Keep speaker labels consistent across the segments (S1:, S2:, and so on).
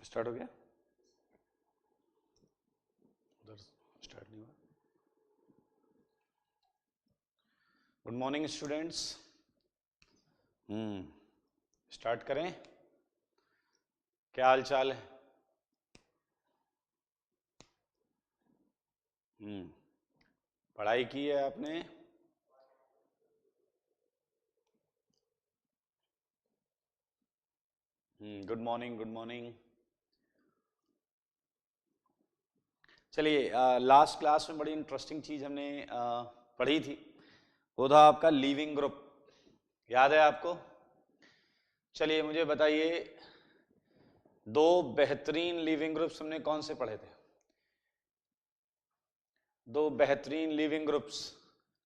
S1: Start हो गया? उधर स्टार्ट नहीं हुआ। Good morning students. स्टार्ट करें? क्या हाल चाल है? पढ़ाई की है आपने? Good morning, good morning. चलिए, लास्ट क्लास में बड़ी इंटरेस्टिंग चीज हमने पढ़ी थी, वो था आपका लीविंग ग्रुप। याद है आपको? चलिए मुझे बताइए, दो बेहतरीन लीविंग ग्रुप्स हमने कौन से पढ़े थे? दो बेहतरीन लीविंग ग्रुप्स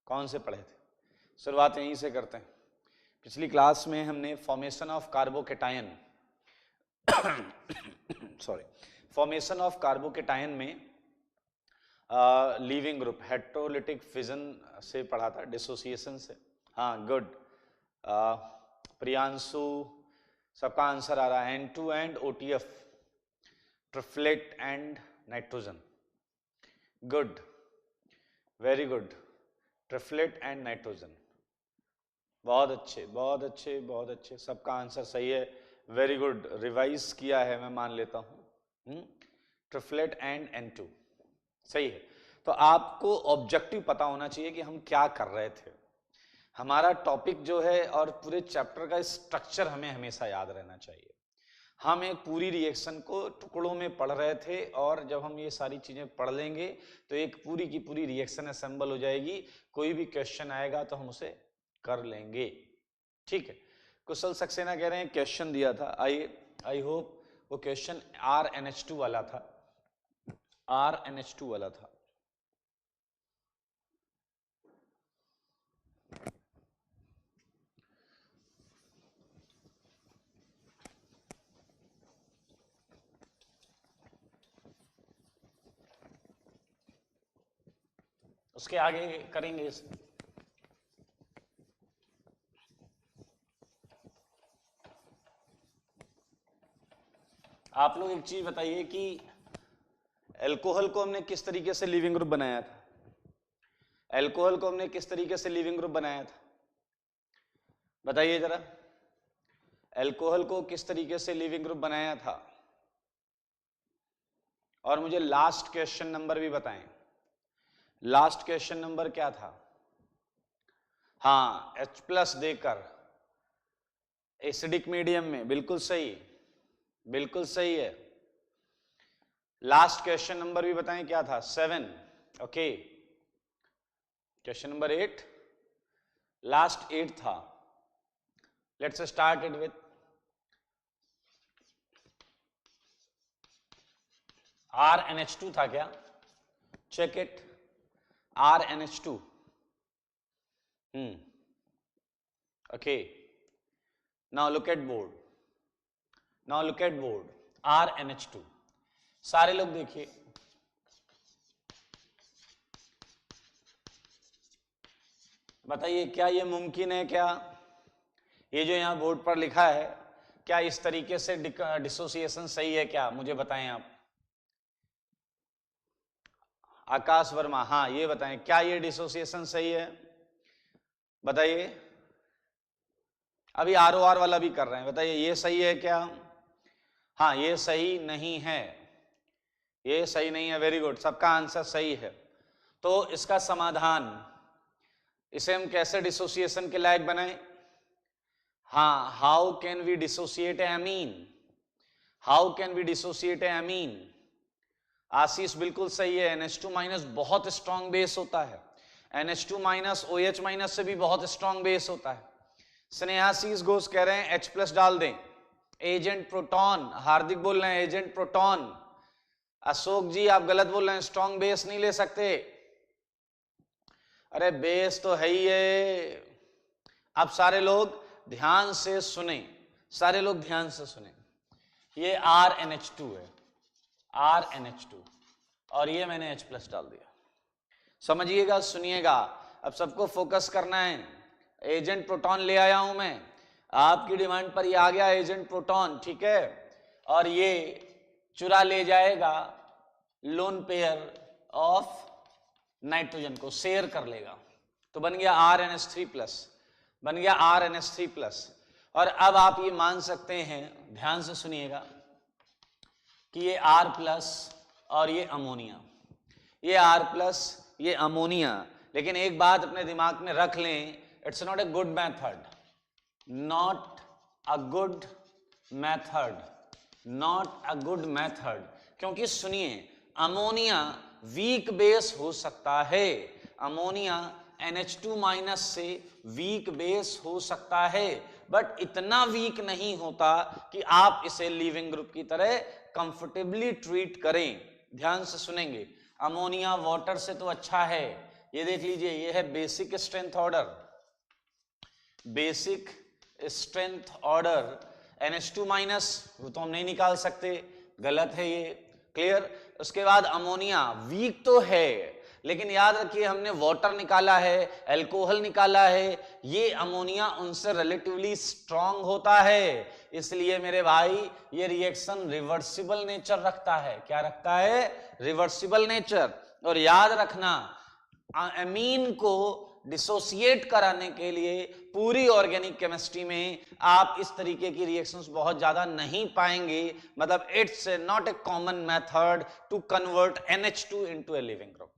S1: कौन से पढ़े थे? शुरुआत यहीं से करते हैं। पिछली क्लास में हमने formation of carbocation sorry formation of carbocation में लीविंग ग्रुप हेट्रोलिटिक फिजन से पढ़ा था, डिसोसिएशन से। हाँ, गुड। प्रियांशु, सबका आंसर आ रहा है। N2 OTF, triflate and nitrogen. Good, very good. Triflate and nitrogen, बहुत अच्छे, बहुत अच्छे, बहुत अच्छे। सबका आंसर सही है, वेरी गुड। रिवाइज किया है मैं मान लेता हूं। ट्रिफ्लेट एंड N2 सही है। तो आपको ऑब्जेक्टिव पता होना चाहिए कि हम क्या कर रहे थे, हमारा टॉपिक जो है और पूरे चैप्टर का स्ट्रक्चर हमें हमेशा याद रहना चाहिए। हम एक पूरी रिएक्शन को टुकड़ों में पढ़ रहे थे, और जब हम ये सारी चीजें पढ़ लेंगे तो एक पूरी की पूरी रिएक्शन असेंबल हो जाएगी। कोई भी क्वेश्चन आएगा तो हम उसे कर लेंगे, ठीक है। कुशल सक्सेना कह रहे हैं क्वेश्चन दिया था, आई होप वो क्वेश्चन RnH2 वाला था, RnH2 वाला था। उसके आगे करेंगे इस आप लोग एक चीज बताइए कि अल्कोहल को हमने किस तरीके से लिविंग ग्रुप बनाया था? अल्कोहल को हमने किस तरीके से लिविंग ग्रुप बनाया था? बताइए जरा, अल्कोहल को किस तरीके से लिविंग ग्रुप बनाया था? और मुझे लास्ट क्वेश्चन नंबर भी बताएं। लास्ट क्वेश्चन नंबर क्या था? हाँ, H+ देकर एसिडिक मीडियम में, बिल्कुल सही, बिल्कुल सही है। लास्ट क्वेश्चन नंबर भी बताएं क्या था? 7। ओके, क्वेश्चन नंबर 8, लास्ट 8 था। Let's start it with RnH2 था क्या? Check it, RnH2। Okay, now look at board, now look at board. RnH2, सारे लोग देखिए, बताइए क्या ये मुमकिन है? क्या ये जो यहां बोर्ड पर लिखा है, क्या इस तरीके से डिसोसिएशन सही है क्या? मुझे बताएं आप। आकाश वर्मा, हाँ ये बताएं, क्या ये डिसोसिएशन सही है? बताइए। अभी ROR वाला भी कर रहे हैं, बताइए ये सही है क्या? हाँ, ये सही नहीं है, ये सही नहीं है। वेरी गुड, सबका आंसर सही है। तो इसका समाधान, इसे हम कैसे डिसोसिएशन के लायक बनाएं? हाँ, how can we dissociate amine? How can we dissociate amine? Ashish बिल्कुल सही है, NH2- बहुत स्ट्रॉन्ग बेस होता है। NH2- OH- से भी बहुत स्ट्रॉन्ग बेस होता है। स्नेहाशीष घोष कह रहे हैं H+ डाल दें, एजेंट प्रोटॉन। हार्दिक बोल रहे हैं एजेंट प्रोटॉन। अशोक जी आप गलत बोल रहे हैं, स्ट्रॉन्ग बेस नहीं ले सकते। अरे बेस तो है ही है। अब सारे लोग ध्यान से सुने, सारे लोग ध्यान से सुने। ये RnH2 है, RnH2, और ये मैंने H+ डाल दिया। समझिएगा, सुनिएगा, अब सबको फोकस करना है। एजेंट प्रोटॉन ले आया हूं मैं, आपकी डिमांड पर ये आ गया एजेंट प्रोटॉन, ठीक है। और ये चुरा ले जाएगा लोन पेयर ऑफ नाइट्रोजन को, शेयर कर लेगा, तो बन गया RNH3+, बन गया RNH3+। और अब आप ये मान सकते हैं, ध्यान से सुनिएगा, कि ये R+ और ये अमोनिया, ये R+, ये अमोनिया। लेकिन एक बात अपने दिमाग में रख लें, it's not a good method, not a good method, not a good method. क्योंकि सुनिए, अमोनिया वीक बेस हो सकता है, अमोनिया NH2- से वीक बेस हो सकता है, बट इतना वीक नहीं होता कि आप इसे लीविंग ग्रुप की तरह कंफर्टेबली ट्रीट करें। ध्यान से सुनेंगे, अमोनिया वाटर से तो अच्छा है। ये देख लीजिए, ये है basic strength order, basic strength order NH2- वो तो हम नहीं निकाल सकते, गलत है ये, क्लियर। उसके बाद अमोनिया वीक तो है, लेकिन याद रखिए हमने वाटर निकाला है, अल्कोहल निकाला है, ये अमोनिया उनसे रिलेटिवली स्ट्रांग होता है। इसलिए मेरे भाई ये रिएक्शन रिवर्सिबल नेचर रखता है। क्या रखता है? Reversible nature. और याद रखना, अमीन को डिसोसिएट कराने के लिए पूरी ऑर्गेनिक केमिस्ट्री में आप इस तरीके की रिएक्शंस बहुत ज्यादा नहीं पाएंगे। मतलब it's not a common method to convert NH2 into a leaving group.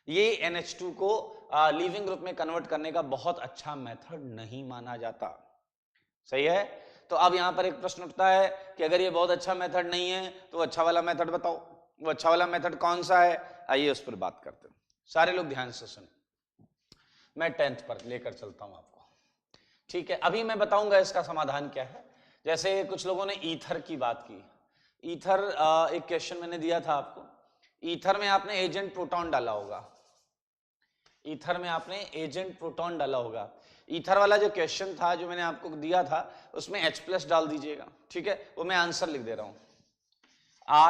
S1: ये NH2 को लिविंग ग्रुप में कन्वर्ट करने का बहुत अच्छा मेथड नहीं माना जाता। सही है। तो अब यहां पर एक प्रश्न उठता है कि अगर ये बहुत अच्छा मेथड नहीं है तो अच्छा वाला मेथड बताओ, वो अच्छा वाला मेथड कौन सा है? आइए उस पर बात करते हैं। सारे लोग ध्यान से सुने, मैं 10th पर लेकर चलता हूं आपको, ठीक है। अभी मैं बताऊंगा इसका समाधान क्या है। जैसे कुछ लोगों ने ईथर की बात की, ईथर एक क्वेश्चन मैंने दिया था आपको, ईथर में आपने एजेंट प्रोटॉन डाला होगा, ईथर में आपने एजेंट प्रोटॉन डाला होगा। ईथर वाला जो क्वेश्चन था जो मैंने आपको दिया था उसमें H+ डाल दीजिएगा, ठीक है। वो मैं आंसर लिख दे रहा हूं,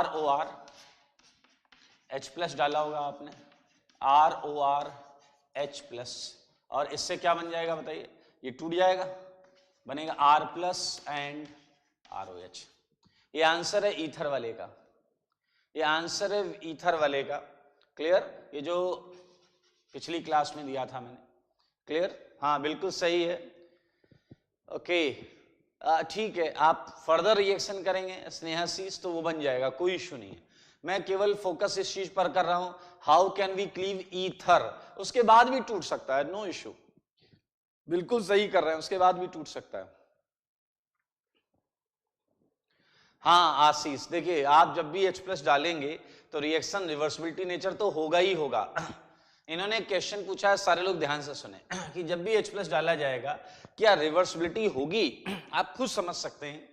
S1: ROR H+ डाला होगा आपने, ROR H+, और इससे क्या बन जाएगा बताइए? ये टूट जाएगा, बनेगा R+ एंड ROH। ये आंसर है ईथर वाले का, ये आंसर है ईथर वाले का, क्लियर। ये जो पिछली क्लास में दिया था मैंने, क्लियर। हाँ बिल्कुल सही है, ओके ठीक है। आप फर्दर रिएक्शन करेंगे स्नेहाशीष तो वो बन जाएगा, कोई इशू नहीं है। मैं केवल फोकस इस चीज पर कर रहा हूं, how can we cleave ether, उसके बाद भी टूट सकता है, नो इशू, बिल्कुल सही कर रहे हैं, उसके बाद भी टूट सकता है। हाँ आशीष, देखिए आप जब भी H+ डालेंगे तो रिएक्शन रिवर्सिबिलिटी नेचर तो होगा ही होगा। इन्होंने क्वेश्चन पूछा है, सारे लोग ध्यान से सुने, कि जब भी H+ डाला जाएगा क्या रिवर्सिबिलिटी होगी? आप खुद समझ सकते हैं।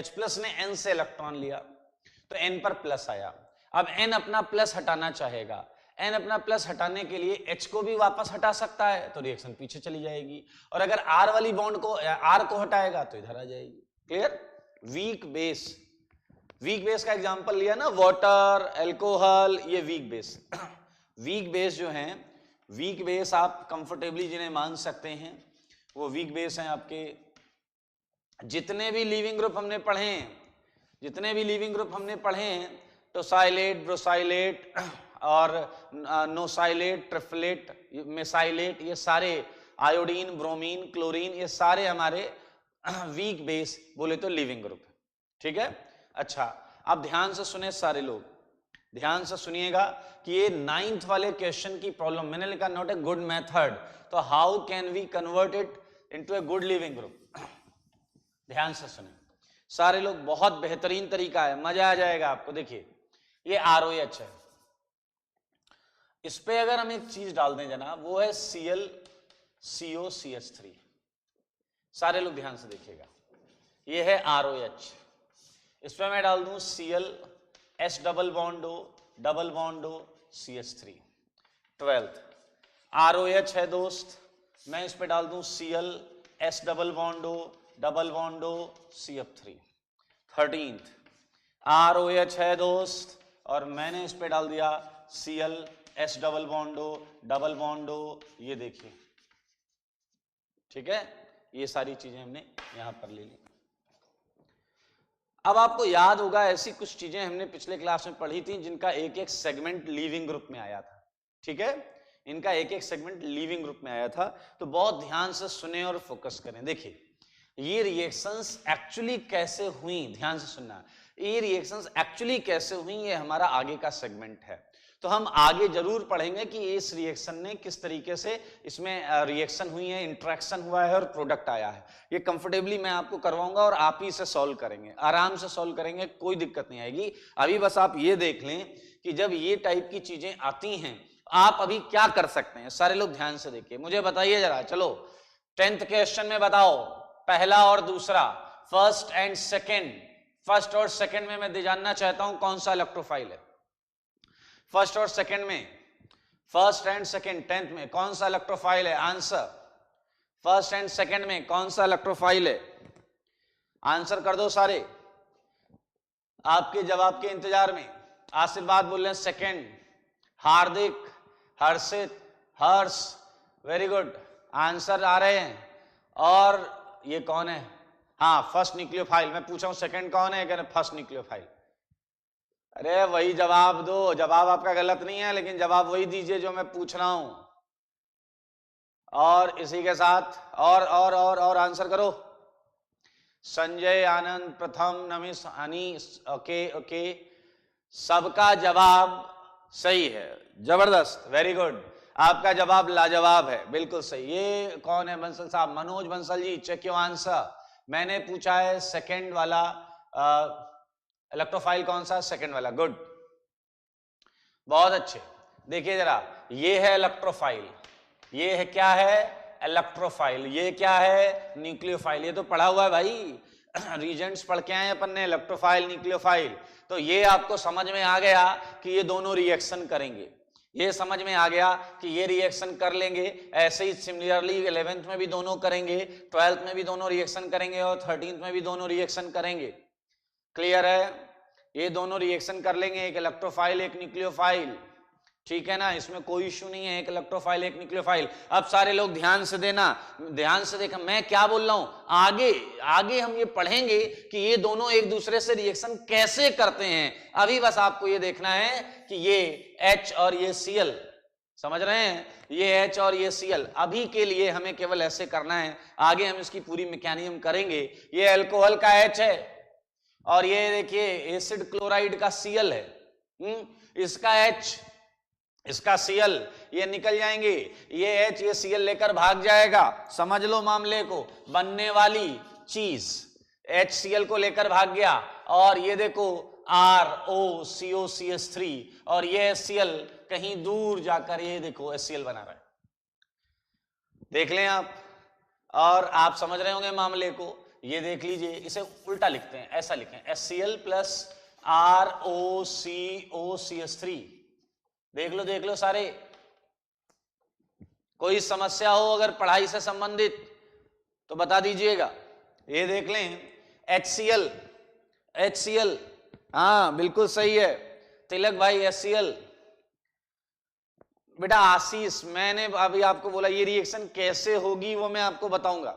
S1: H+ ने N से इलेक्ट्रॉन लिया तो N पर प्लस आया, अब N अपना प्लस हटाना चाहेगा, N अपना प्लस हटाने के लिए H को भी वापस हटा सकता है, तो रिएक्शन पीछे चली जाएगी। और अगर R वाली बॉन्ड को, R को हटाएगा तो इधर आ जाएगी, clear. Weak base, weak base का एग्जांपल लिया ना, वाटर, अल्कोहल, ये वीक बेस। वीक बेस जो हैं, वीक बेस आप कंफर्टेबली जिन्हें मान सकते हैं वो वीक बेस हैं आपके। जितने भी लिविंग ग्रुप हमने पढ़े हैं, जितने भी लिविंग ग्रुप हमने पढ़े हैं, टोसाइलेट, ब्रोसाइलेट और नोसाइलेट, ट्रिफलेट, मेसाइलेट, ये सारे, आयोडीन, ब्रोमीन, क्लोरीन, ये सारे हमारे वीक बेस बोले तो लिविंग ग्रुप है, ठीक है। अच्छा अब ध्यान से सुने सारे लोग, ध्यान से सुनिएगा कि ये 9th वाले क्वेश्चन की प्रॉब्लम मैंने लिखा नॉट ए गुड मेथड, तो how can we convert it into a good leaving group. ध्यान से सुने सारे लोग, बहुत बेहतरीन तरीका है, मजा आ जाएगा आपको। देखिए ये ROH है, इस पे अगर हम एक चीज डाल दें जनाब, वो है ClCOCH3। सारे लोग ध्यान से देखिएगा, ये है ROH, इस पे मैं डाल दूं ClS double bond O CH3। 12th ROH है दोस्त, मैं इस पे डाल दूं ClS double bond O CF3। 13th ROH है दोस्त, और मैंने इस पे डाल दिया ClS डबल बॉन्ड O, ये देखिए, ठीक है। ये सारी चीजें हमने यहां पर ले ली। अब आपको याद होगा ऐसी कुछ चीजें हमने पिछले क्लास में पढ़ी थी जिनका एक एक सेगमेंट लीविंग ग्रुप में आया था, ठीक है, इनका एक एक सेगमेंट लीविंग ग्रुप में आया था। तो बहुत ध्यान से सुने और फोकस करें। देखिए ये रिएक्शंस एक्चुअली कैसे हुई, ध्यान से सुनना, ये रिएक्शंस एक्चुअली कैसे हुई ये हमारा आगे का सेगमेंट है। तो हम आगे जरूर पढ़ेंगे कि इस रिएक्शन ने किस तरीके से इसमें रिएक्शन हुई है, इंटरेक्शन हुआ है और प्रोडक्ट आया है। ये कंफर्टेबली मैं आपको करवाऊंगा और आप ही से सॉल्व करेंगे, आराम से सॉल्व करेंगे, कोई दिक्कत नहीं आएगी। अभी बस आप ये देख लें कि जब ये टाइप की चीजें आती हैं आप अभी क्या कर सकते हैं। सारे लोग ध्यान से देखिए, मुझे बताइए जरा, चलो 10th क्वेश्चन में बताओ, पहला और दूसरा, फर्स्ट एंड सेकेंड, फर्स्ट और सेकेंड में मैं जानना चाहता हूं कौन सा इलेक्ट्रोफाइल है। फर्स्ट और सेकेंड में, फर्स्ट एंड सेकेंड 10th में कौन सा इलेक्ट्रोफाइल है, आंसर। फर्स्ट एंड सेकेंड में कौन सा इलेक्ट्रोफाइल है, आंसर कर दो सारे, आपके जवाब के इंतजार में। आशीर्वाद बोल रहे हैं सेकेंड, हार्दिक, हर्षित, हर्ष, वेरी गुड, आंसर आ रहे हैं। और ये कौन है, हाँ फर्स्ट न्यूक्लियोफाइल। मैं पूछा हूं सेकेंड कौन है, कहने फर्स्ट न्यूक्लियोफाइल। अरे वही जवाब दो, जवाब आपका गलत नहीं है लेकिन जवाब वही दीजिए जो मैं पूछ रहा हूं। और इसी के साथ और आंसर करो। संजय, आनंद, प्रथम, नमिश, हनी, ओके, सबका जवाब सही है, जबरदस्त, वेरी गुड, आपका जवाब लाजवाब है, बिल्कुल सही। ये कौन है बंसल साहब, Manoj Bansal ji, check your answer. मैंने पूछा है सेकेंड वाला इलेक्ट्रोफाइल कौन सा, सेकेंड वाला, गुड, बहुत अच्छे। देखिए जरा, ये है इलेक्ट्रोफाइल, ये है क्या है, इलेक्ट्रोफाइल, ये क्या है, न्यूक्लियोफाइल। ये तो पढ़ा हुआ है भाई, रीजेंट्स पढ़ के आए अपन ने, इलेक्ट्रोफाइल, न्यूक्लियोफाइल। तो ये आपको समझ में आ गया कि ये दोनों रिएक्शन करेंगे, ये समझ में आ गया कि ये रिएक्शन कर लेंगे। ऐसे ही सिमिलरली 11th में भी दोनों करेंगे, 12th में भी दोनों रिएक्शन करेंगे और 13th में भी दोनों रिएक्शन करेंगे। क्लियर है, ये दोनों रिएक्शन कर लेंगे, एक इलेक्ट्रोफाइल एक न्यूक्लियोफाइल, ठीक है ना, इसमें कोई इश्यू नहीं है, एक इलेक्ट्रोफाइल एक न्यूक्लियोफाइल। अब सारे लोग ध्यान से देना, ध्यान से देखा मैं क्या बोल रहा हूं। आगे हम ये पढ़ेंगे कि ये दोनों एक दूसरे से रिएक्शन कैसे करते हैं। अभी बस आपको ये देखना है कि ये H और ये Cl, समझ रहे हैं, ये H और ये Cl, अभी के लिए हमें केवल ऐसे करना है, आगे हम इसकी पूरी मैकेनिज्म करेंगे। ये अल्कोहल का H है और ये देखिए एसिड क्लोराइड का Cl है, इसका H, इसका Cl, ये निकल जाएंगे, ये H ये Cl लेकर भाग जाएगा। समझ लो मामले को, बनने वाली चीज HCl को लेकर भाग गया और ये देखो ROCOCH3 और ये HCl कहीं दूर जाकर ये देखो HCl बना रहा है, देख लें आप। और आप समझ रहे होंगे मामले को, ये देख लीजिए, इसे उल्टा लिखते हैं, ऐसा लिखें HCl प्लस ROCOCH3। देख लो सारे, कोई समस्या हो अगर पढ़ाई से संबंधित तो बता दीजिएगा। ये देख लें HCl, हाँ बिल्कुल सही है तिलक भाई, HCl। बेटा आशीष, मैंने अभी आपको बोला ये रिएक्शन कैसे होगी वो मैं आपको बताऊंगा,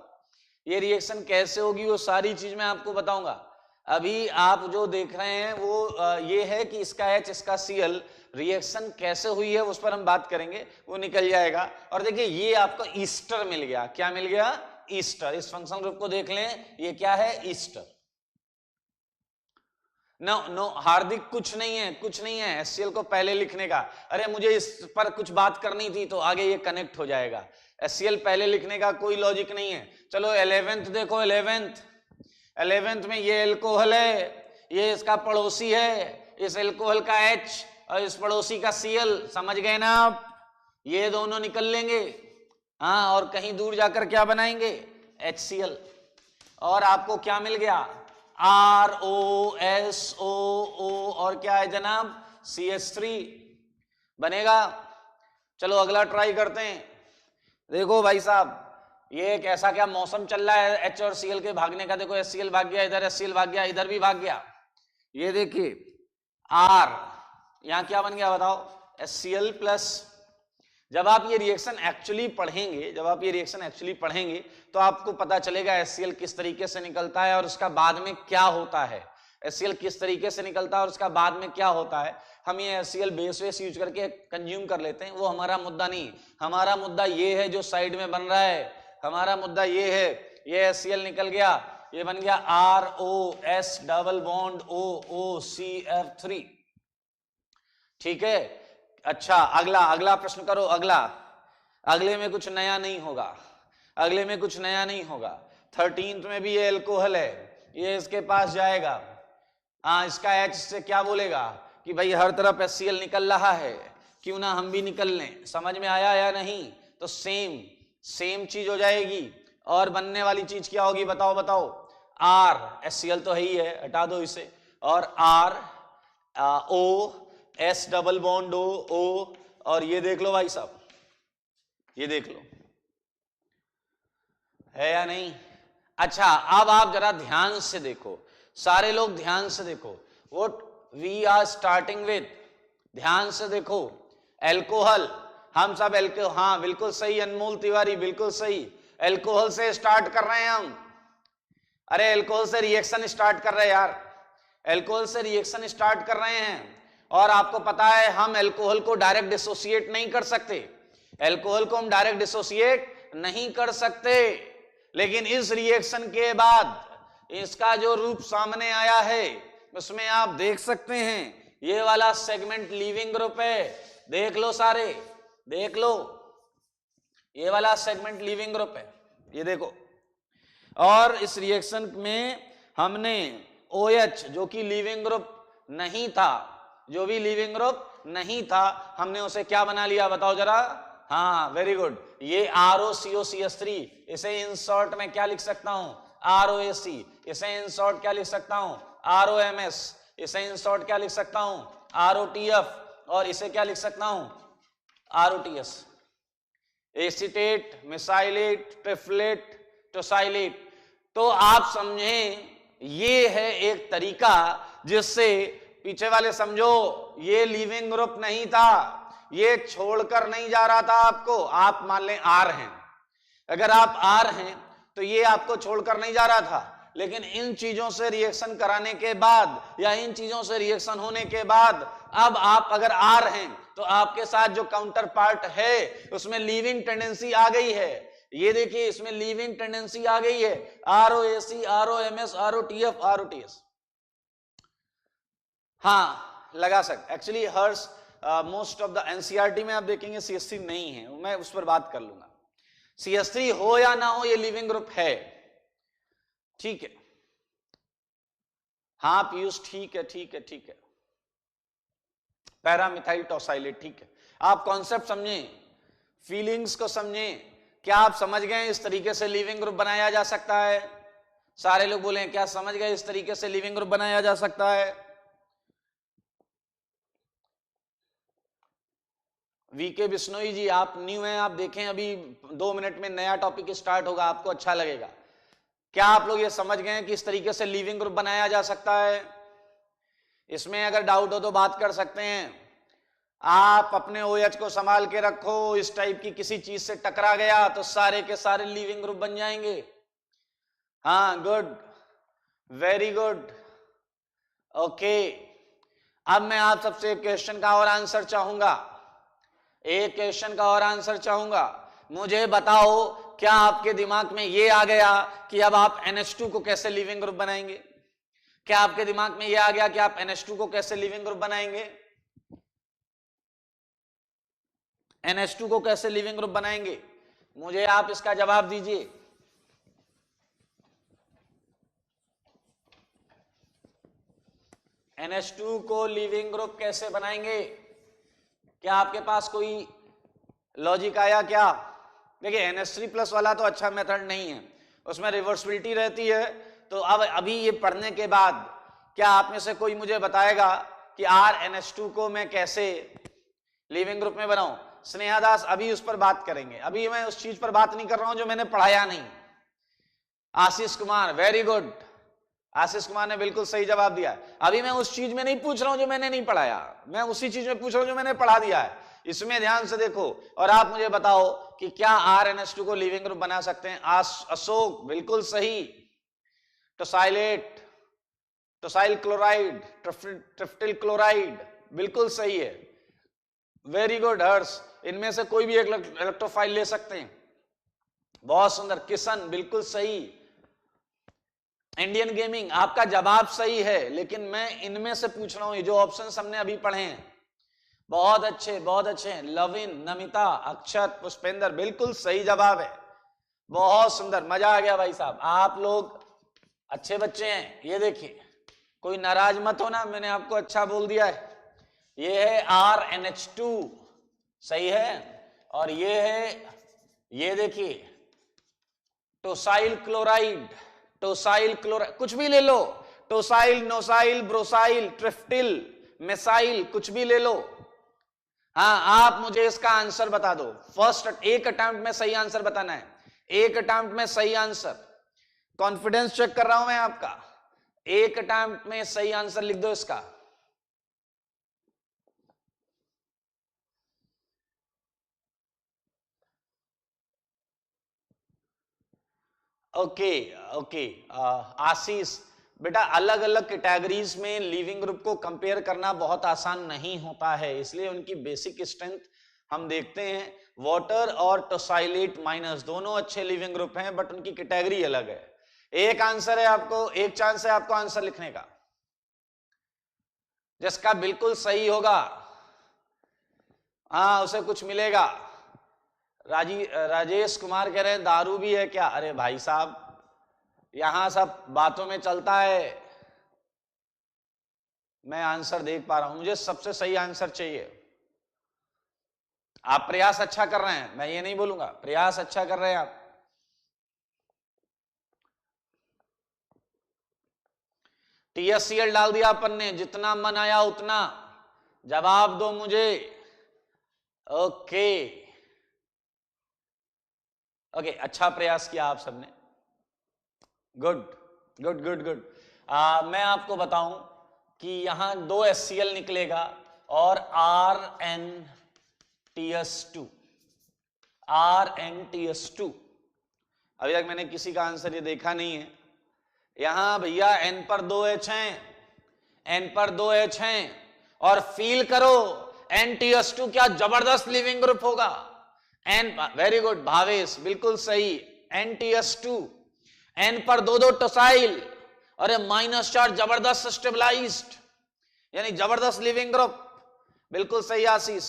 S1: ये रिएक्शन कैसे होगी वो सारी चीज मैं आपको बताऊंगा। अभी आप जो देख रहे हैं वो ये है कि इसका H इसका Cl रिएक्शन कैसे हुई है उस पर हम बात करेंगे, वो निकल जाएगा। और देखिए ये आपको ईस्टर मिल गया, क्या मिल गया, ईस्टर। इस फंक्शन ग्रुप को देख लें, ये क्या है, ईस्टर। नो हार्दिक, कुछ नहीं है HCl को पहले लिखने का। अरे मुझे इस पर कुछ बात करनी थी तो आगे ये कनेक्ट हो जाएगा, HCl पहले लिखने का कोई लॉजिक नहीं है। चलो 11th देखो, 11th में ये एल्कोहल है, ये इसका पड़ोसी है, इस एल्कोहल का H और इस पड़ोसी का Cl, समझ गए ना आप, ये दोनों निकल लेंगे, हाँ, और कहीं दूर जाकर क्या बनाएंगे, HCl। और आपको क्या मिल गया, ROSOO और क्या है जनाब, CH3 बनेगा। चलो अगला ट्राई करते हैं। देखो भाई साहब, ये एक ऐसा क्या मौसम चल रहा है H और Cl के भागने का। देखो HCl भाग गया इधर, HCl भाग गया इधर भी भाग गया। ये देखिए R, यहां क्या बन गया बताओ, HCl प्लस। जब आप ये रिएक्शन एक्चुअली पढ़ेंगे तो आपको पता चलेगा HCl किस तरीके से निकलता है और उसका बाद में क्या होता है। HCl किस तरीके से निकलता है और उसका बाद में क्या होता है, हम ये HCl बेस वेस यूज करके कंज्यूम कर लेते हैं, वो हमारा मुद्दा नहीं। हमारा मुद्दा ये है जो साइड में बन रहा है, हमारा मुद्दा ये है, ये HCl निकल गया, ये बन गया ROS डबल बॉन्ड OOCF3, ठीक है। अच्छा अगला प्रश्न करो। अगले में कुछ नया नहीं होगा, अगले में कुछ नया नहीं होगा। 13th में भी ये एल्कोहल है, ये इसके पास जाएगा, इसका H से क्या बोलेगा कि भाई हर तरफ HCl निकल रहा है, क्यों ना हम भी निकल लें। समझ में आया या नहीं? तो सेम चीज हो जाएगी। और बनने वाली चीज क्या होगी, बताओ। R HCl तो है ही है, हटा दो इसे, और ROS डबल बॉन्ड O, और ये देख लो भाई साहब, ये देख लो है या नहीं। अच्छा अब आप जरा ध्यान से देखो, सारे लोग ध्यान से देखो, what we are starting with, ध्यान से देखो। एल्कोहल, हम सब एल्कोहल, हाँ बिल्कुल सही अनमोल तिवारी, बिल्कुल सही, एल्कोहल से स्टार्ट कर रहे हैं हम। अरे एल्कोहल से रिएक्शन स्टार्ट कर रहे हैं यार, एल्कोहल से रिएक्शन स्टार्ट कर रहे हैं। और आपको पता है हम एल्कोहल को डायरेक्ट डिसोसिएट नहीं कर सकते, एल्कोहल को हम डायरेक्ट डिसोसिएट नहीं कर सकते, लेकिन इस रिएक्शन के बाद इसका जो रूप सामने आया है उसमें आप देख सकते हैं ये वाला सेगमेंट लीविंग ग्रुप है, देख लो सारे, देख लो, ये वाला सेगमेंट लीविंग ग्रुप है, ये देखो। और इस रिएक्शन में हमने OH जो कि लीविंग ग्रुप नहीं था, जो भी लीविंग ग्रुप नहीं था, हमने उसे क्या बना लिया, बताओ जरा। हाँ वेरी गुड, ये ROCOCH3, इसे इन शॉर्ट में क्या लिख सकता हूं, ROAC, इसे इन शॉर्ट क्या लिख सकता हूं, ROMS, इसे इन शॉर्ट क्या लिख सकता हूं, ROTF, और इसे क्या लिख सकता हूं, ROTS। Acetate, मिसाइलेट, ट्रिफलेट, tosylate. तो आप समझें ये है एक तरीका जिससे, पीछे वाले समझो, ये लीविंग ग्रुप नहीं था, ये छोड़कर नहीं जा रहा था आपको। आप मान लें R हैं, अगर आप R हैं तो ये आपको छोड़कर नहीं जा रहा था, लेकिन इन चीजों से रिएक्शन कराने के बाद या इन चीजों से रिएक्शन होने के बाद अब आप अगर R हैं तो आपके साथ जो काउंटर पार्ट है उसमें लीविंग टेंडेंसी आ गई है। ये देखिए इसमें लीविंग टेंडेंसी आ गई है, ROAC, ROMS, ROTF, ROTS। हाँ लगा सकते, actually Harsh most of the NCERT में आप देखेंगे CH3 नहीं है, मैं उस पर बात कर लूंगा। CH3 हो या ना हो ये लीविंग ग्रुप है, ठीक है। हाँ पीयूष ठीक है। पैरामिथाइल टोसाइलेट, ठीक है। आप कॉन्सेप्ट समझें, फीलिंग्स को समझें, क्या आप समझ गए इस तरीके से लीविंग ग्रुप बनाया जा सकता है? सारे लोग बोले क्या समझ गए इस तरीके से लीविंग ग्रुप बनाया जा सकता है? VK बिश्नोई जी आप न्यू हैं, आप देखें अभी 2 मिनट में नया टॉपिक स्टार्ट होगा, आपको अच्छा लगेगा। क्या आप लोग ये समझ गए कि इस तरीके से लीविंग ग्रुप बनाया जा सकता है? इसमें अगर डाउट हो तो बात कर सकते हैं। आप अपने OH को संभाल के रखो, इस टाइप की किसी चीज से टकरा गया तो सारे के सारे लीविंग ग्रुप बन जाएंगे। हाँ गुड, वेरी गुड, ओके। अब मैं आप सबसे एक क्वेश्चन का और आंसर चाहूंगा, एक क्वेश्चन का और आंसर चाहूंगा। मुझे बताओ क्या आपके दिमाग में ये आ गया कि अब आप NH2 को कैसे लीविंग ग्रुप बनाएंगे? क्या आपके दिमाग में ये आ गया कि आप NH2 को कैसे लीविंग ग्रुप बनाएंगे? NH2 को कैसे लीविंग ग्रुप बनाएंगे? मुझे आप इसका जवाब दीजिए। NH2 को लीविंग ग्रुप कैसे बनाएंगे? क्या आपके पास कोई लॉजिक आया क्या? देखिए NH3+ वाला तो अच्छा मेथड नहीं है, उसमें रिवर्सिबिलिटी रहती है। तो अब अभी ये पढ़ने के बाद क्या आप में से कोई मुझे बताएगा कि RNH2 को मैं कैसे लीविंग ग्रुप में बनाऊं? स्नेहा दास अभी उस पर बात करेंगे, अभी मैं उस चीज पर बात नहीं कर रहा हूं जो मैंने पढ़ाया नहीं। आशीष कुमार वेरी गुड, आशीष कुमार ने बिल्कुल सही जवाब दिया। अभी मैं उस चीज में नहीं पूछ रहा हूं जो मैंने नहीं पढ़ाया, मैं उसी चीज में पूछ रहा हूं जो मैंने पढ़ा दिया है। इसमें ध्यान से देखो और आप मुझे बताओ कि क्या RNH2 को लीविंग ग्रुप बना सकते हैं? अशोक बिल्कुल सही। टोसाइलेट टोसाइल क्लोराइड, ट्रिप्टिल क्लोराइड, बिल्कुल सही है, वेरी गुड हर्ष, इनमें से कोई भी एक इलेक्ट्रोफाइल ले सकते हैं, बहुत सुंदर। किशन बिल्कुल सही। इंडियन गेमिंग आपका जवाब सही है, लेकिन मैं इनमें से पूछ रहा हूं, ये जो ऑप्शंस हमने अभी पढ़े हैं, बहुत अच्छे बहुत अच्छे हैं। लविन, नमिता, अक्षत, पुष्पेंद्र, बिल्कुल सही जवाब है, बहुत सुंदर, मजा आ गया भाई साहब, आप लोग अच्छे बच्चे हैं। ये देखिए, कोई नाराज मत होना, मैंने आपको अच्छा बोल दिया है। ये है RNH2, सही है, और ये है, ये देखिए टोसाइल क्लोराइड, टोसाइल क्लोराइड, कुछ भी ले लो, टोसाइल, नोसाइल, ब्रोसाइल, ट्रिप्टिल, मेसाइल, कुछ भी ले लो। हाँ, आप मुझे इसका आंसर बता दो, फर्स्ट एक अटेम्प्ट में सही आंसर बताना है, एक अटेम्प्ट में सही आंसर, कॉन्फिडेंस चेक कर रहा हूं मैं आपका, एक अटेम्प्ट में सही आंसर लिख दो इसका। ओके ओके, आशीष बेटा, अलग अलग कैटेगरीज में लिविंग ग्रुप को कंपेयर करना बहुत आसान नहीं होता है, इसलिए उनकी बेसिक स्ट्रेंथ हम देखते हैं। वाटर और टोसाइलेट माइनस दोनों अच्छे लिविंग ग्रुप हैं, बट उनकी कैटेगरी अलग है। एक आंसर है आपको, एक चांस है आपको आंसर लिखने का, जिसका बिल्कुल सही होगा हाँ उसे कुछ मिलेगा। राजेश कुमार कह रहे हैं दारू भी है क्या? अरे भाई साहब, यहां सब बातों में चलता है, मैं आंसर देख पा रहा हूं, मुझे सबसे सही आंसर चाहिए। आप प्रयास अच्छा कर रहे हैं, मैं ये नहीं बोलूंगा, प्रयास अच्छा कर रहे हैं आप। TSCl डाल दिया अपन ने, जितना मन आया उतना, जवाब दो मुझे। ओके ओके, अच्छा प्रयास किया आप सबने, गुड गुड गुड गुड। मैं आपको बताऊं कि यहां 2 HCl निकलेगा और RNTS2, RNTS2। अभी तक मैंने किसी का आंसर ये देखा नहीं है। यहां भैया N पर 2 H हैं, N पर 2 H हैं, और फील करो NTS2 क्या जबरदस्त लिविंग ग्रुप होगा। N, वेरी गुड भावेश, बिल्कुल सही, NTS2, N पर 2 टोसाइल और -4 जबरदस्त स्टेबलाइज्ड, यानी जबरदस्त लिविंग ग्रुप, बिल्कुल सही आशीष।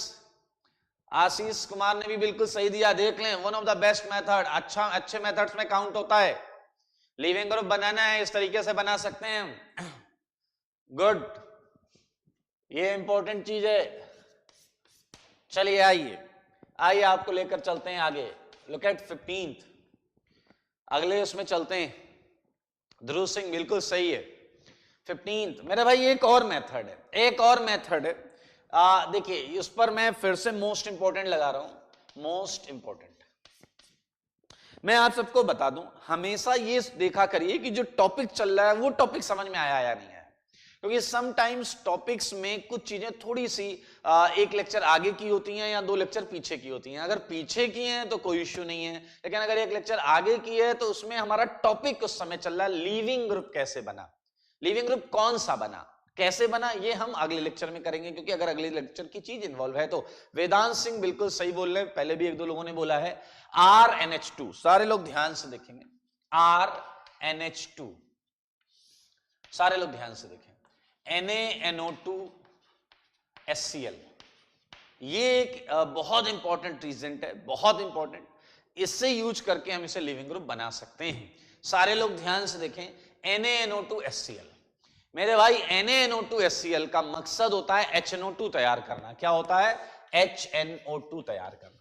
S1: आशीष कुमार ने भी बिल्कुल सही दिया, देख लें, one of the best method, अच्छे मेथड्स में काउंट होता है। लिविंग ग्रुप बनाना है, इस तरीके से बना सकते हैं हम, गुड, ये इंपॉर्टेंट चीज है। चलिए आइए आइए आपको लेकर चलते हैं आगे, लुक एट 15th, अगले उसमें चलते हैं। ध्रुव सिंह बिल्कुल सही है, 15th। मेरे भाई एक और मेथड है, एक और मेथड है, देखिए इस पर मैं फिर से मोस्ट इंपॉर्टेंट लगा रहा हूं, मोस्ट इंपॉर्टेंट। मैं आप सबको बता दूं, हमेशा ये देखा करिए कि जो टॉपिक चल रहा है वो टॉपिक समझ में आया या नहीं आया, क्योंकि समटाइम्स टॉपिक्स में कुछ चीजें थोड़ी सी एक लेक्चर आगे की होती हैं या 2 लेक्चर पीछे की होती हैं। अगर पीछे की हैं तो कोई इश्यू नहीं है, लेकिन अगर एक लेक्चर आगे की है तो उसमें हमारा टॉपिक उस समय चल रहा है लिविंग ग्रुप कैसे बना, लिविंग ग्रुप कौन सा बना, कैसे बना, ये हम अगले लेक्चर में करेंगे, क्योंकि अगर अगले लेक्चर की चीज इन्वॉल्व है तो। वेदांत सिंह बिल्कुल सही बोल रहे हैं, पहले भी 1-2 लोगों ने बोला है RNH2, सारे लोग ध्यान से देखेंगे, RNH2, सारे लोग ध्यान से देखें, NaNO2 HCl, ये एक बहुत इंपॉर्टेंट रीजेंट है, बहुत इंपॉर्टेंट, इससे यूज करके हम इसे लिविंग ग्रुप बना सकते हैं। सारे लोग ध्यान से देखें, NaNO2 HCl, मेरे भाई NaNO2 HCl का मकसद होता है HNO2 तैयार करना। क्या होता है? HNO2 तैयार करना।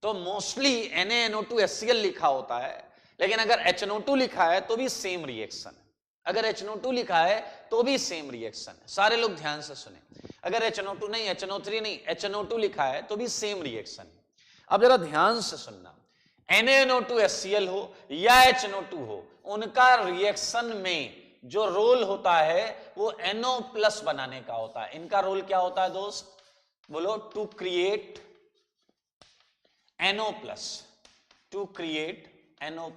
S1: तो मोस्टली NaNO2 HCl लिखा होता है, लेकिन अगर HNO2 लिखा है तो भी सेम रिएक्शन है, अगर HNO2 लिखा है तो भी सेम रिएक्शन है। सारे लोग ध्यान से सुने, अगर HNO2 नहीं, HNO3 नहीं, HNO2 लिखा है तो भी सेम रिएक्शन है। अब जरा ध्यान से सुनना, NaNO2 HCl हो या HNO2 हो, उनका रिएक्शन में जो रोल होता है वो NO+ बनाने का होता है। इनका रोल क्या होता है दोस्त, बोलो, to create NO+, to create NO+।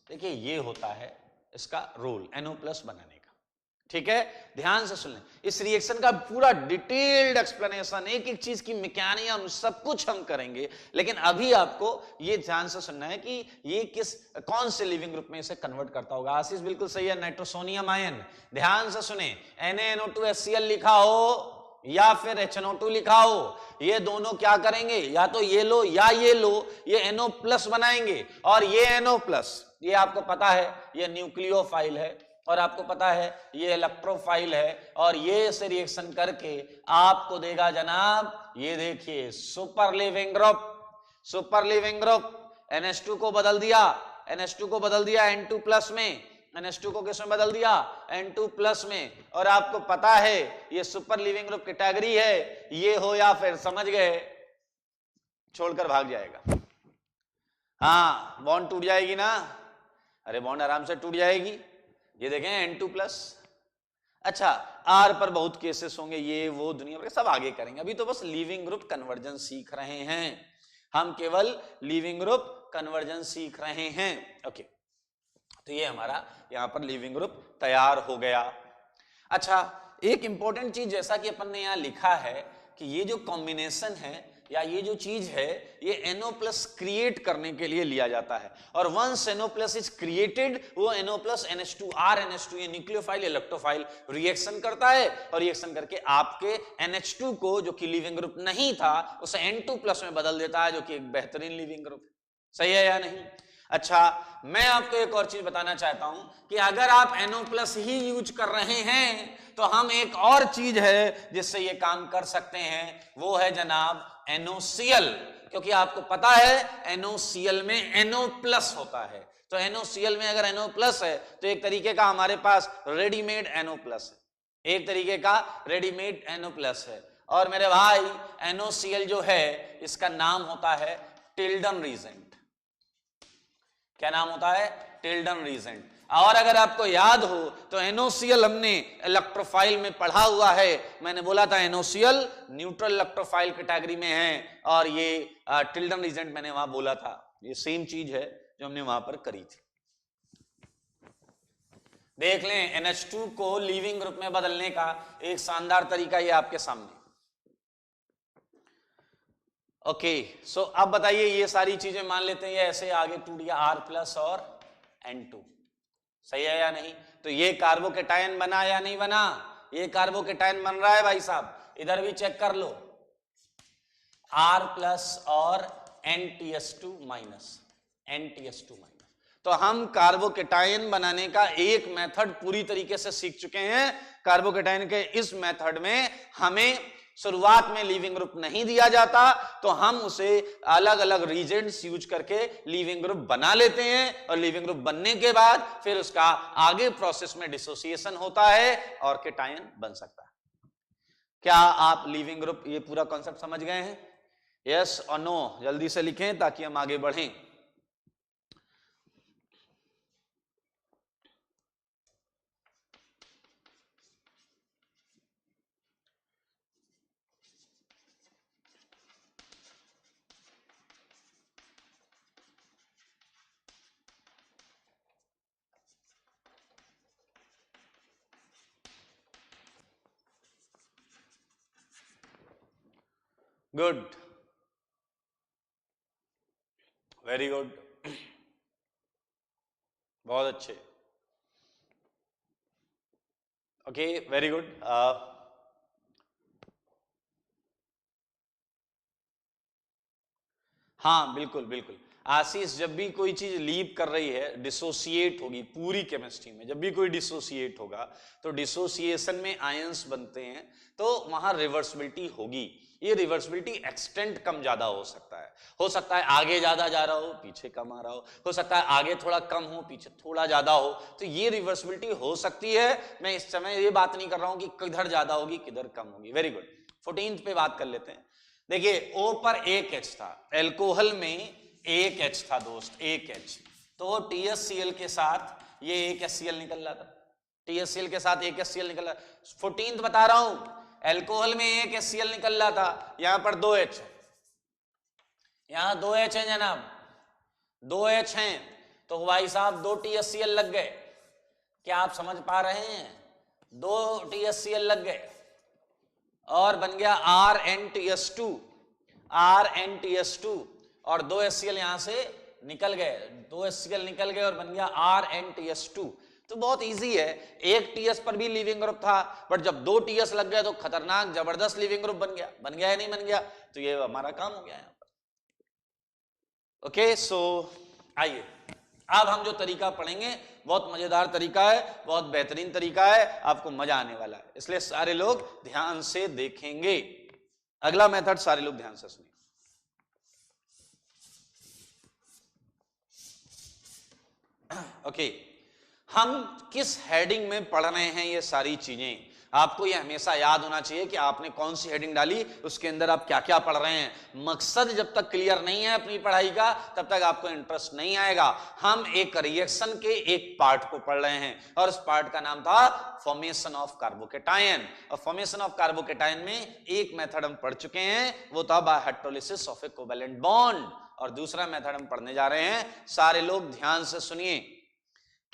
S1: देखिए ये होता है इसका रोल, NO+ बनाने का। ठीक है, ध्यान से सुन लें। इस रिएक्शन का पूरा डिटेल्ड एक्सप्लेनेशन, एक एक चीज की मैकेनिज्म सब कुछ हम करेंगे, लेकिन अभी आपको ये ध्यान से सुनना है कि ये कौन से लिविंग ग्रुप में इसे कन्वर्ट करता होगा। आशीष बिल्कुल सही है, नाइट्रोसोनियम आयन। ध्यान से सुने, NaNO2HCl लिखा हो या फिर HNO2 लिखा हो, ये दोनों क्या करेंगे, या तो ये लो या ये लो, ये NO+ बनाएंगे, और ये NO+, ये आपको पता है ये न्यूक्लियोफाइल है, और आपको पता है ये इलेक्ट्रोफाइल है, और ये से रिएक्शन करके आपको देगा जनाब, ये देखिए super leaving group. Super leaving group NH2 को बदल दिया, NH2 को बदल दिया N2+ में, NH2 को किसमें बदल दिया, N2+ में, और आपको पता है ये सुपर लिविंग ग्रुप कैटेगरी है, ये हो या फिर समझ गए छोड़कर भाग जाएगा। हाँ, बॉन्ड टूट जाएगी ना, अरे बॉन्ड आराम से टूट जाएगी। ये देखें N2+। अच्छा, R पर बहुत केसेस होंगे, ये वो दुनिया भर सब आगे करेंगे, अभी तो बस लिविंग ग्रुप कन्वर्जन सीख रहे हैं हम, केवल लिविंग ग्रुप कन्वर्जन सीख रहे हैं। ओके, तो ये हमारा यहां पर लिविंग ग्रुप तैयार हो गया। अच्छा, एक इंपॉर्टेंट चीज, जैसा कि अपन ने यहां लिखा है कि ये जो कॉम्बिनेशन है या ये जो चीज है, ये NO+ क्रिएट करने के लिए लिया जाता है, और वंस NO+ इज क्रिएटेड, वो NO+ NH2R NH2, ये न्यूक्लियोफाइल इलेक्ट्रोफाइल रिएक्शन करता है, और रिएक्शन करके आपके NH2 को, जो कि लिविंग ग्रुप नहीं था, उसे N2+ में बदल देता है, जो कि एक बेहतरीन लिविंग ग्रुप है। सही है या नहीं? अच्छा, मैं आपको एक और चीज बताना चाहता हूं कि अगर आप NO+ ही यूज कर रहे हैं, तो हम एक और चीज है जिससे ये काम कर सकते हैं, वो है जनाब NOCl, क्योंकि आपको पता है NOCl में NO+ होता है, तो NOCl में अगर NO+ है तो एक तरीके का हमारे पास रेडीमेड NO+ है, एक तरीके का रेडीमेड NO+ है। और मेरे भाई NOCl जो है इसका नाम होता है टिल्डन रीजेंट। क्या नाम होता है? Tilden reagent. और अगर आपको याद हो तो NOCl हमने इलेक्ट्रोफाइल में पढ़ा हुआ है, मैंने बोला था NOCl न्यूट्रल इलेक्ट्रोफाइल कैटेगरी में है, और ये टिल्डन रीजेंट मैंने वहां बोला था, ये सेम चीज है जो हमने वहां पर करी थी। देख लें, NH2 को लिविंग ग्रुप में बदलने का एक शानदार तरीका ये आपके सामने। ओके, सो अब बताइए, ये सारी चीजें मान लेते हैं ये ऐसे आगे टूट गया R+ और N2, सही है या नहीं? तो ये कार्बोकेटायन बना या नहीं बना? ये कार्बोकेटायन बन रहा है भाई साहब, इधर भी चेक कर लो, R+ और NTS2-। तो हम कार्बोकेटायन बनाने का एक मेथड पूरी तरीके से सीख चुके हैं। कार्बोकेटायन के इस मेथड में हमें शुरुआत में लिविंग ग्रुप नहीं दिया जाता, तो हम उसे अलग अलग रीजेंट्स यूज करके लिविंग ग्रुप बना लेते हैं, और लिविंग ग्रुप बनने के बाद फिर उसका आगे प्रोसेस में डिसोसिएशन होता है और केटायन बन सकता है। क्या आप लिविंग ग्रुप ये पूरा कॉन्सेप्ट समझ गए हैं? यस और नो जल्दी से लिखें ताकि हम आगे बढ़ें। गुड, वेरी गुड, बहुत अच्छे, ओके, वेरी गुड। हाँ बिल्कुल बिल्कुल आशीष, जब भी कोई चीज लीव कर रही है डिसोसिएट होगी, पूरी केमिस्ट्री में जब भी कोई डिसोसिएट होगा तो डिसोसिएशन में आयंस बनते हैं, तो वहां रिवर्सिबिलिटी होगी। ये रिवर्सिबिलिटी एक्सटेंट कम ज्यादा हो सकता है आगे ज्यादा जा रहा हो, पीछे कम आ रहा हो सकता है आगे थोड़ा कम हो, पीछे थोड़ा ज्यादा हो, तो ये रिवर्सिबिलिटी हो सकती है। मैं इस समय ये बात नहीं कर रहा हूं कि किधर ज्यादा होगी किधर कम होगी। वेरी गुड, 14th पे बात कर लेते हैं। देखिए, O पर एक H था, एल्कोहल में एक H था दोस्त, एक H, तो THCl के साथ ये एक HCl निकल रहा था, THCl के साथ एक HCl निकल रहा। 14th बता रहा हूं, एल्कोहल में एक HCl निकल रहा था, यहां पर 2H है, यहां 2H है जनाब, 2H हैं, तो भाई साहब 2 THCl लग गए। क्या आप समझ पा रहे हैं? 2 THCl लग गए और बन गया RnTS2, RnTS2 और 2 HCl यहां से निकल गए, 2 HCl निकल गए और बन गया RnTS2। तो बहुत इजी है, एक TS पर भी लिविंग ग्रुप था, बट जब 2 TS लग गए तो खतरनाक जबरदस्त लिविंग ग्रुप बन गया या नहीं बन गया? तो ये हमारा काम हो गया यहां पर। ओके, सो आइए अब हम जो तरीका पढ़ेंगे बहुत मजेदार तरीका है, बहुत बेहतरीन तरीका है, आपको मजा आने वाला है, इसलिए सारे लोग ध्यान से देखेंगे। अगला मेथड सारे लोग ध्यान से सुनिए। ओके, हम किस हेडिंग में पढ़ रहे हैं ये सारी चीजें आपको ये हमेशा याद होना चाहिए कि आपने कौन सी हेडिंग डाली, उसके अंदर आप क्या क्या पढ़ रहे हैं। मकसद जब तक क्लियर नहीं है अपनी पढ़ाई का तब तक आपको इंटरेस्ट नहीं आएगा। हम एक रिएक्शन के एक पार्ट को पढ़ रहे हैं और उस पार्ट का नाम था फॉर्मेशन ऑफ कार्बोकेटायन, और फॉर्मेशन ऑफ कार्बोकेटायन में एक मेथड हम पढ़ चुके हैं, वो था bye hydrolysis of A covalent bond, और दूसरा मेथड हम पढ़ने जा रहे हैं। सारे लोग ध्यान से सुनिए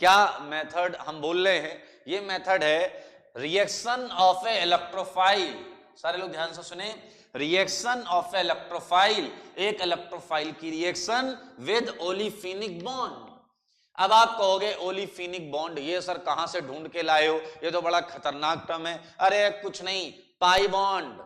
S1: क्या मेथड हम बोल रहे हैं। ये मेथड है रिएक्शन ऑफ ए इलेक्ट्रोफाइल। सारे लोग ध्यान से सुने, रिएक्शन ऑफ ए इलेक्ट्रोफाइल, एक इलेक्ट्रोफाइल की रिएक्शन विद ओलिफिनिक बॉन्ड। अब आप कहोगे ओलिफिनिक बॉन्ड ये सर कहां से ढूंढ के लाए हो, ये तो बड़ा खतरनाक टर्म है। अरे कुछ नहीं, पाई बॉन्ड।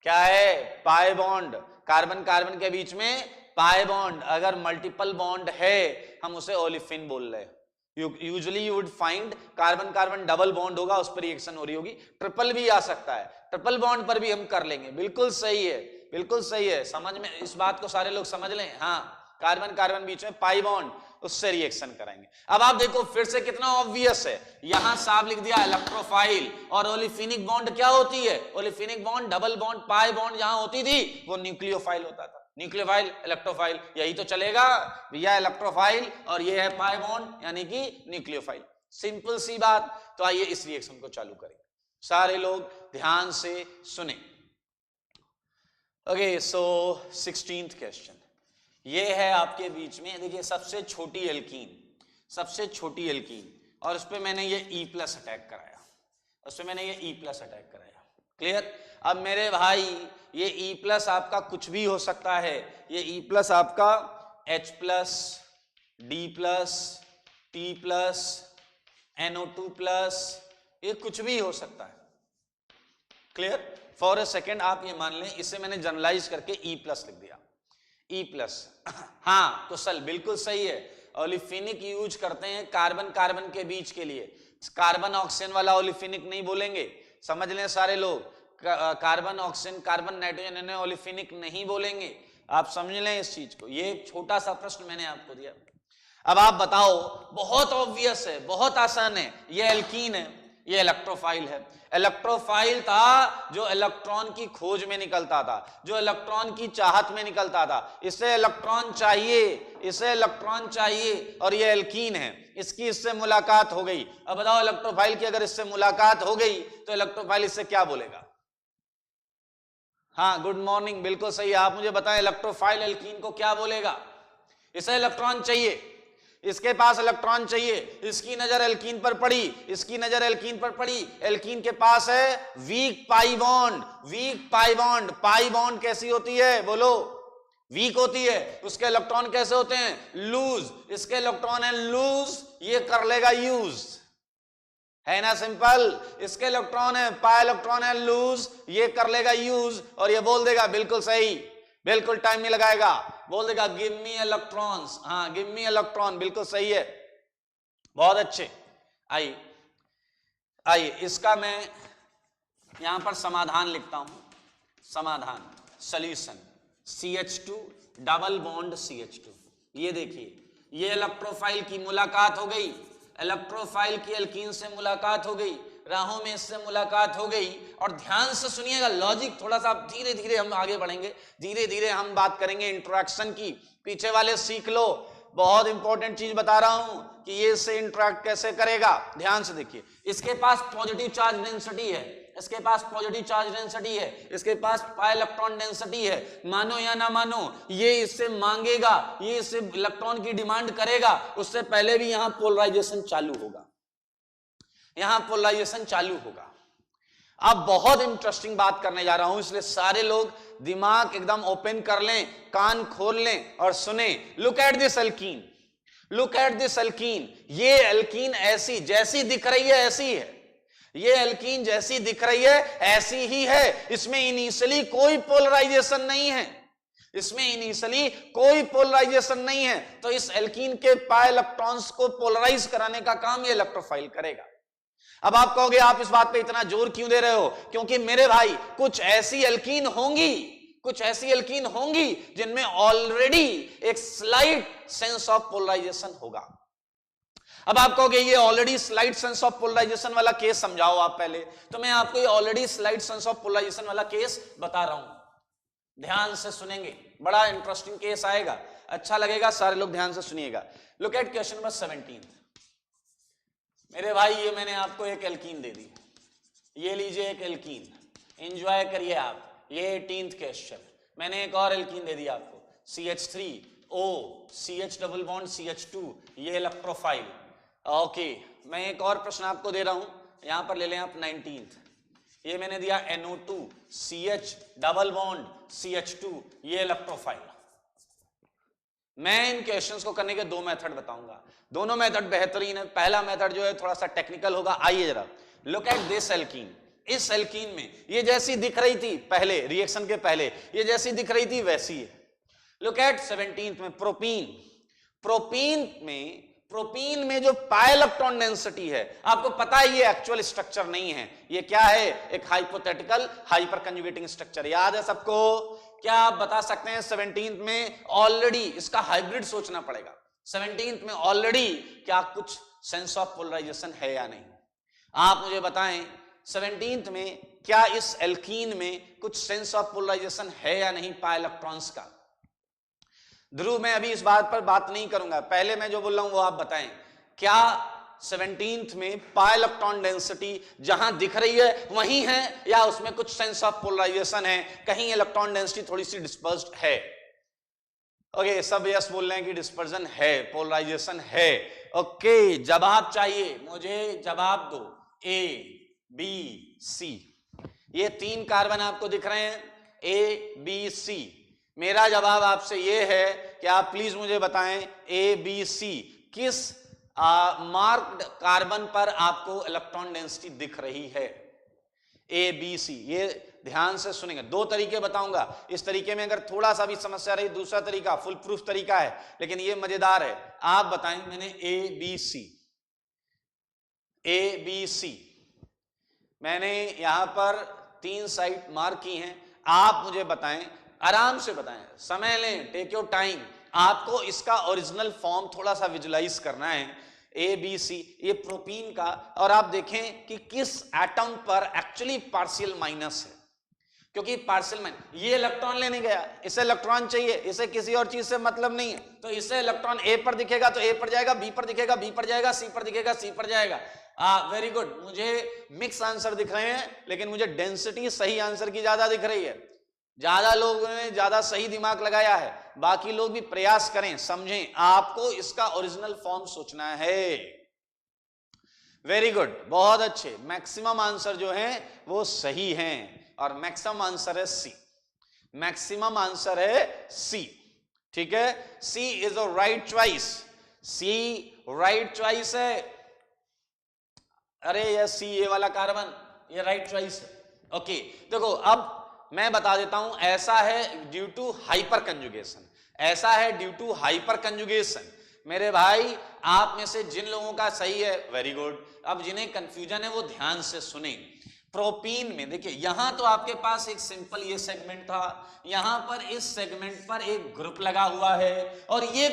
S1: क्या है? पाई बॉन्ड, कार्बन कार्बन के बीच में पाई बॉन्ड। अगर मल्टीपल बॉन्ड है हम उसे ओलिफिन बोल रहे हैं। Usually you would find carbon carbon double bond होगा, उस पर रिएक्शन हो रही होगी। ट्रिपल भी आ सकता है, ट्रिपल बॉन्ड पर भी हम कर लेंगे। बिल्कुल सही है, बिल्कुल सही है, समझ में इस बात को सारे लोग समझ लें। हाँ, कार्बन कार्बन बीच में पाई बॉन्ड, उससे रिएक्शन कराएंगे। अब आप देखो फिर से कितना ऑब्वियस है, यहां साफ लिख दिया इलेक्ट्रोफाइल। और ओलिफिनिक बॉन्ड क्या होती है? Olefinic bond, double bond, pi bond जहां होती थी वो न्यूक्लियोफाइल होता था। न्यूक्लियोफाइल, इलेक्ट्रोफाइल, यही तो चलेगा भैया, इलेक्ट्रोफाइल और ये है पाई बॉन्ड यानी कि न्यूक्लियोफाइल। सिंपल सी बात। तो आइए इस रिएक्शन को चालू करेंगे, सारे लोग ध्यान से सुने। ओके, सो 16th क्वेश्चन ये है आपके बीच में। देखिए सबसे छोटी एल्कीन, सबसे छोटी एल्कीन, और उस पर मैंने ये E+ अटैक कराया, उस पर मैंने ये E+ अटैक कराया। क्लियर? अब मेरे भाई ये E+ आपका कुछ भी हो सकता है। ये E+ आपका H+, D+, T+, NO2+, ये कुछ भी हो सकता है। क्लियर? फॉर अ सेकेंड आप ये मान लें, इसे मैंने जनरलाइज करके E+ लिख दिया। E+, हाँ तो सल बिल्कुल सही है। ओलिफिनिक यूज करते हैं कार्बन कार्बन के बीच के लिए, कार्बन ऑक्सीजन वाला ओलिफिनिक नहीं बोलेंगे, समझ लें सारे लोग। कार्बन ऑक्सीजन, कार्बन नाइट्रोजन, इन्हें ओलिफिनिक नहीं बोलेंगे, आप समझ लें इस चीज को। ये छोटा सा प्रश्न मैंने आपको दिया। अब आप बताओ, बहुत ऑब्वियस है, बहुत आसान है, ये एल्कीन है, ये इलेक्ट्रोफाइल है। इलेक्ट्रोफाइल था जो इलेक्ट्रॉन की खोज में निकलता था, जो इलेक्ट्रॉन की चाहत में निकलता था। इसे इलेक्ट्रॉन चाहिए, इसे इलेक्ट्रॉन चाहिए, और ये एल्कीन है, इसकी इससे मुलाकात हो गई। अब बताओ इलेक्ट्रोफाइल की अगर इससे मुलाकात हो गई तो इलेक्ट्रोफाइल इससे क्या बोलेगा? हाँ, गुड मॉर्निंग, बिल्कुल सही। आप मुझे बताएं इलेक्ट्रोफाइल एल्कीन को क्या बोलेगा? इसे इलेक्ट्रॉन चाहिए, इसके पास इलेक्ट्रॉन चाहिए, इसकी नजर एल्कीन पर पड़ी, इसकी नजर एल्कीन पर पड़ी। एल्कीन के पास है week pi bond, week pi bond. Pi bond कैसी होती है बोलो? वीक होती है। उसके इलेक्ट्रॉन कैसे होते हैं? लूज। इसके इलेक्ट्रॉन है लूज, ये कर लेगा यूज, है ना सिंपल। इसके इलेक्ट्रॉन है, पाई इलेक्ट्रॉन है लूज, ये कर लेगा यूज, और ये बोल देगा बिल्कुल सही, बिल्कुल टाइम नहीं लगाएगा, बोल देगा गिव मी इलेक्ट्रॉन्स। हाँ, गिव मी इलेक्ट्रॉन, बिल्कुल सही है, बहुत अच्छे। आइए आइए इसका मैं यहां पर समाधान लिखता हूं। समाधान, solution, CH2 double bond CH2। ये देखिए, ये इलेक्ट्रोफाइल की मुलाकात हो गई, इलेक्ट्रोफाइल की एल्कीन से मुलाकात हो गई, राहों में इससे मुलाकात हो गई। और ध्यान से सुनिएगा लॉजिक, थोड़ा सा धीरे धीरे हम आगे बढ़ेंगे, धीरे धीरे हम बात करेंगे इंटरेक्शन की। पीछे वाले सीख लो, बहुत इंपॉर्टेंट चीज बता रहा हूं कि ये इससे इंटरेक्ट कैसे करेगा। ध्यान से देखिए, इसके पास पॉजिटिव चार्ज डेंसिटी है, इसके पास पॉजिटिव चार्ज डेंसिटी है, इसके पास पाई इलेक्ट्रॉन डेंसिटी है। मानो या ना मानो, ये इससे मांगेगा, ये इससे इलेक्ट्रॉन की डिमांड करेगा, उससे पहले भी यहां पोलराइजेशन चालू होगा। यहां पोलराइजेशन चालू होगा। अब बहुत इंटरेस्टिंग बात करने जा रहा हूं, इसलिए सारे लोग दिमाग एकदम ओपन कर लें, कान खोल लें और सुने। Look at this alkene, look at this alkene. ये एल्कीन ऐसी जैसी दिख रही है ऐसी है, ये एल्कीन जैसी दिख रही है ऐसी ही है। इसमें इनिशियली कोई पोलराइजेशन नहीं है, इसमें इनिशियली कोई पोलराइजेशन नहीं है। तो इस एल्कीन के पाई इलेक्ट्रॉन्स को पोलराइज कराने का काम ये इलेक्ट्रोफाइल करेगा। अब आप कहोगे आप इस बात पे इतना जोर क्यों दे रहे हो? क्योंकि मेरे भाई कुछ ऐसी एल्कीन होंगी, कुछ ऐसी एल्कीन होंगी जिनमें ऑलरेडी एक स्लाइट सेंस ऑफ पोलराइजेशन होगा। अब आप कहोगे ये already slight sense of polarisation वाला केस समझाओ आप पहले, तो मैं आपको ये already slight sense of polarisation वाला केस बता रहा हूं। ध्यान से सुनेंगे, बड़ा इंटरेस्टिंग केस आएगा, अच्छा लगेगा, सारे लोग ध्यान से सुनिएगा। Look at question number 17। मेरे भाई ये मैंने आपको एक एल्कीन दे दी, ये लीजिए एक एल्कीन, एंजॉय करिए आप। ये 18th क्वेश्चन, मैंने एक और एल्कीन दे दी आपको, CH3O CH double bond CH2, ये इलेक्ट्रोफाइल। ओके, मैं एक और प्रश्न आपको दे रहा हूं, यहां पर ले लें आप 19th। ये मैंने दिया NO2 CH double bond CH2, ये इलेक्ट्रोफाइल। मैं इन क्वेश्चंस को करने के दो मेथड बताऊंगा, दोनों मेथड बेहतरीन है। पहला मेथड जो है थोड़ा सा टेक्निकल होगा। आइए जरा लुक एट दिस एल्कीन। इस एल्कीन में ये जैसी दिख रही थी पहले, रिएक्शन के पहले ये जैसी दिख रही थी वैसी है। लुक एट 17th में प्रोपीन। प्रोपीन में जो पाई इलेक्ट्रॉन डेंसिटी है, आपको पता है ये एक्चुअल स्ट्रक्चर नहीं है, ये क्या है, एक हाइपोथेटिकल हाइपर कंजुगेटिंग स्ट्रक्चर। याद है सबको? क्या आप बता सकते हैं 17th में ऑलरेडी इसका हाइब्रिड सोचना पड़ेगा। 17th में ऑलरेडी क्या कुछ सेंस ऑफ पोलराइजेशन है या नहीं? आप मुझे बताएं 17th में क्या इस एल्कीन में कुछ सेंस ऑफ पोलराइजेशन है या नहीं पाई इलेक्ट्रॉन्स का? ध्रुव, मैं अभी इस बात पर बात नहीं करूंगा, पहले मैं जो बोल रहा हूं वो आप बताएं। क्या 17th में पाई इलेक्ट्रॉन डेंसिटी जहां दिख रही है वहीं है या उसमें कुछ सेंस ऑफ पोलराइजेशन है, कहीं इलेक्ट्रॉन डेंसिटी थोड़ी सी डिस्पर्स्ड है? ओके, सब यस बोल रहे हैं कि डिस्पर्जन है, पोलराइजेशन है। ओके, जवाब चाहिए मुझे, जवाब दो। A B C, ये 3 कार्बन आपको दिख रहे हैं, A B C। मेरा जवाब आपसे ये है कि आप प्लीज मुझे बताएं A B C किस मार्क्ड कार्बन पर आपको इलेक्ट्रॉन डेंसिटी दिख रही है? A B C, ये ध्यान से सुनेंगे। 2 तरीके बताऊंगा, इस तरीके में अगर थोड़ा सा भी समस्या रही, दूसरा तरीका फुल प्रूफ तरीका है, लेकिन ये मजेदार है। आप बताएं, मैंने A B C मैंने यहां पर 3 साइट मार्क की हैं। आप मुझे बताएं, आराम से बताएं, समय लें, टेक योर टाइम। आपको इसका ओरिजिनल फॉर्म थोड़ा सा विजुलाइज करना है। A B C, ये प्रोपीन का, और आप देखें कि किस एटम पर एक्चुअली पार्शियल माइनस है, क्योंकि पार्शियल माइनस, ये इलेक्ट्रॉन लेने गया, इसे इलेक्ट्रॉन चाहिए, इसे किसी और चीज से मतलब नहीं है, तो इसे इलेक्ट्रॉन A पर दिखेगा तो A पर जाएगा, B पर दिखेगा B पर जाएगा, C पर दिखेगा C पर जाएगा। वेरी गुड, मुझे मिक्स आंसर दिख रहे हैं, लेकिन मुझे डेंसिटी सही आंसर की ज्यादा दिख रही है। ज्यादा लोगों ने ज्यादा सही दिमाग लगाया है, बाकी लोग भी प्रयास करें, समझें। आपको इसका ओरिजिनल फॉर्म सोचना है। वेरी गुड, बहुत अच्छे। मैक्सिमम आंसर जो है वो सही हैं, और मैक्सिमम आंसर है C। मैक्सिमम आंसर है C, ठीक है। C is a right choice, C right choice है। अरे ये C, ये वाला कार्बन, ये राइट चॉइस है। ओके, देखो अब मैं बता देता हूं, ऐसा है ड्यू टू हाइपर कंजुगेशन, ऐसा है ड्यू टू हाइपर कंजुगेशन। मेरे भाई आप में से जिन लोगों का सही है वेरी गुड, अब जिन्हें कंफ्यूजन है वो ध्यान से सुने। प्रोपीन में देखिए, यहां तो आपके पास एक सिंपल ये सेगमेंट था, यहां पर इस सेगमेंट पर एक ग्रुप लगा हुआ है, और ये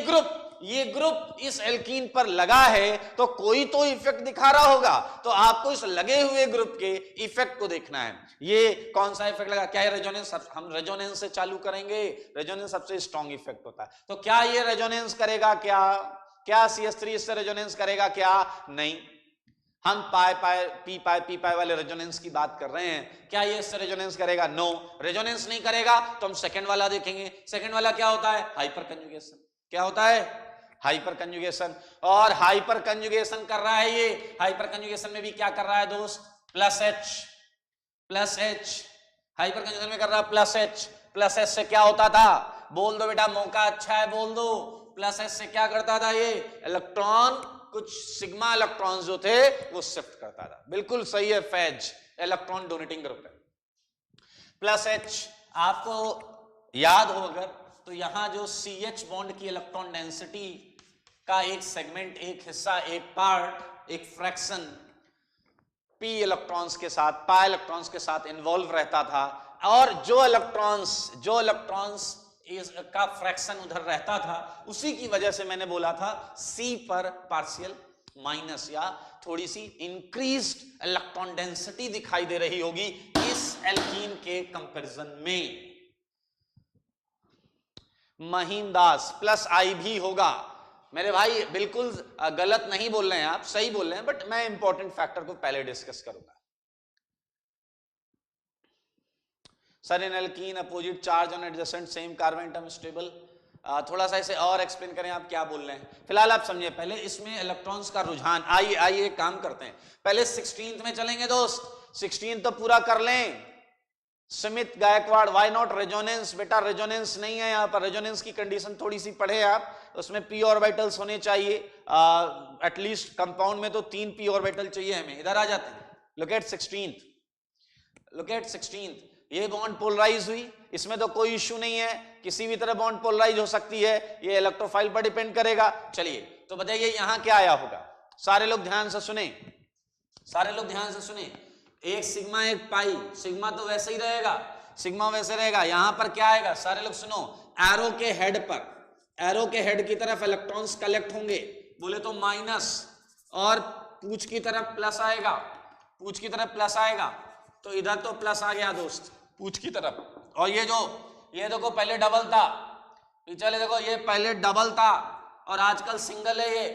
S1: ग्रुप इस एल्कीन पर लगा है, तो कोई तो इफेक्ट दिखा रहा होगा, तो आपको इस लगे हुए ग्रुप के इफेक्ट को देखना है। ये कौन सा इफेक्ट लगा? क्या है रेजोनेंस? हम रेजोनेंस से चालू करेंगे, रेजोनेंस सबसे स्ट्रॉन्ग इफेक्ट होता है। तो क्या ये रेजोनेंस करेगा? क्या CH3 इससे रेजोनेंस करेगा? क्या नहीं। हम पी पाई वाले रेजोनेंस की बात कर रहे हैं, क्या ये इससे रेजोनेंस करेगा? नो, रेजोनेंस नहीं करेगा। तो हम सेकंड वाला देखेंगे। सेकंड वाला क्या होता है? Hyper conjugation. क्या होता है? हाइपर कंजुगेशन, और हाइपर कंजुगेशन कर रहा है ये, हाइपर कंजुगेशन में भी क्या कर रहा है दोस्त, प्लस एच, हाइपर कंजुगेशन में कर रहा है प्लस एच से क्या होता था, बोल दो बेटा, मौका अच्छा है, बोल दो, प्लस एच से क्या करता था ये, इलेक्ट्रॉन, कुछ सिग्मा इलेक्ट्रॉन्स जो थे वो शिफ्ट करता था, बिल्कुल सही है फैज, इलेक्ट्रॉन डोनेटिंग ग्रुप है। प्लस एच आपको याद हो अगर तो यहां जो CH बॉन्ड की इलेक्ट्रॉन डेंसिटी का एक सेगमेंट, एक हिस्सा, एक पार्ट, एक फ्रैक्शन p इलेक्ट्रॉन्स के साथ, पाई इलेक्ट्रॉन्स के साथ इन्वॉल्व रहता था, और जो इलेक्ट्रॉन्स का फ्रैक्शन उधर रहता था, उसी की वजह से मैंने बोला था C पर पार्शियल माइनस या थोड़ी सी इंक्रीज्ड इलेक्ट्रॉन डेंसिटी दिखाई दे रही होगी इस एल्कीन के कंपैरिजन में। महीमदास प्लस I भी होगा मेरे भाई, बिल्कुल गलत नहीं बोल रहे हैं आप, सही बोल रहे हैं, बट मैं इंपॉर्टेंट फैक्टर को पहले डिस्कस करूंगा। Sir in alkene opposite charge on adjacent same carbon atom stable, थोड़ा सा इसे और एक्सप्लेन करें, आप क्या बोल रहे हैं, फिलहाल आप समझिए पहले इसमें इलेक्ट्रॉन्स का रुझान। आइए एक काम करते हैं, पहले 16th में चलेंगे दोस्त, 16 तो पूरा कर लें। Smith Gaikwad, why not resonance, बेटा रेजोनेंस नहीं है यहाँ पर, रेजोनेंस की कंडीशन थोड़ी सी पढ़े आप, उसमें p ऑर्बिटल्स होने चाहिए, एटलीस्ट कंपाउंड में तो 3 p ऑर्बिटल चाहिए हमें। इधर आ जाते हैं, लुक एट 16th, ये बॉन्ड पोलराइज हुई, इसमें तो कोई इश्यू नहीं है, किसी भी तरह बॉन्ड पोलराइज हो सकती है, ये इलेक्ट्रोफाइल पर डिपेंड करेगा। चलिए तो बताइए यहां क्या आया होगा, सारे लोग ध्यान से सुने, एक सिग्मा एक पाई, सिग्मा तो वैसे ही रहेगा, यहां पर क्या आएगा, सारे लोग सुनो, एरो के हेड की तरफ इलेक्ट्रॉन्स कलेक्ट होंगे, बोले तो माइनस, और पूंछ की तरफ प्लस आएगा, तो इधर तो प्लस आ गया दोस्त पूंछ की तरफ, और ये देखो पहले डबल था, पीछे देखो ये पहले डबल था और आजकल सिंगल है, ये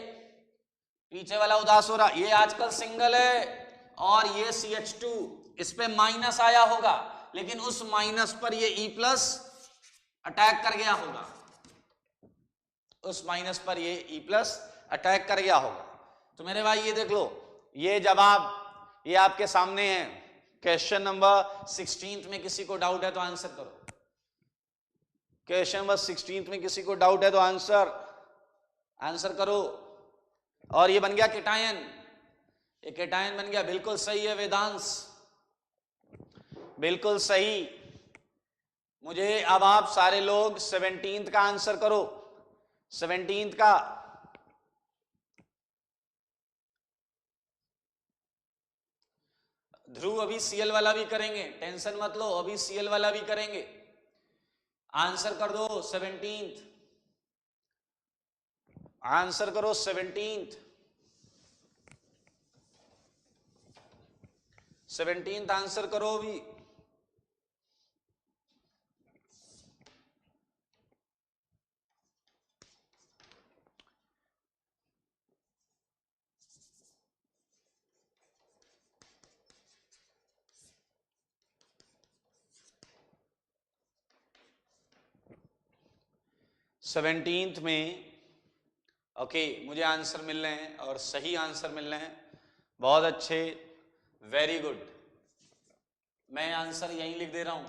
S1: पीछे वाला उदास हो रहा, ये आजकल सिंगल है, और ये CH2 इस पे माइनस आया होगा, लेकिन उस माइनस पर ये E+ अटैक कर गया होगा, तो मेरे भाई ये देख लो, ये जवाब ये आपके सामने है। क्वेश्चन नंबर 16th में किसी को डाउट है तो आंसर करो, क्वेश्चन नंबर 16th में किसी को डाउट है तो आंसर करो। और ये बन गया केटायन, ये केटायन बन गया, बिल्कुल सही है वेदांश, बिल्कुल सही। मुझे अब आप सारे लोग 17th का आंसर करो, 17th का, ध्रुव अभी Cl वाला भी करेंगे, टेंशन मत लो, अभी Cl वाला भी करेंगे, आंसर कर दो 17th, आंसर करो 17th आंसर करो अभी। सेवनटीन्थ में ओके मुझे आंसर मिल रहे हैं और सही आंसर मिल रहे हैं, बहुत अच्छे, वेरी गुड। मैं आंसर यहीं लिख दे रहा हूं,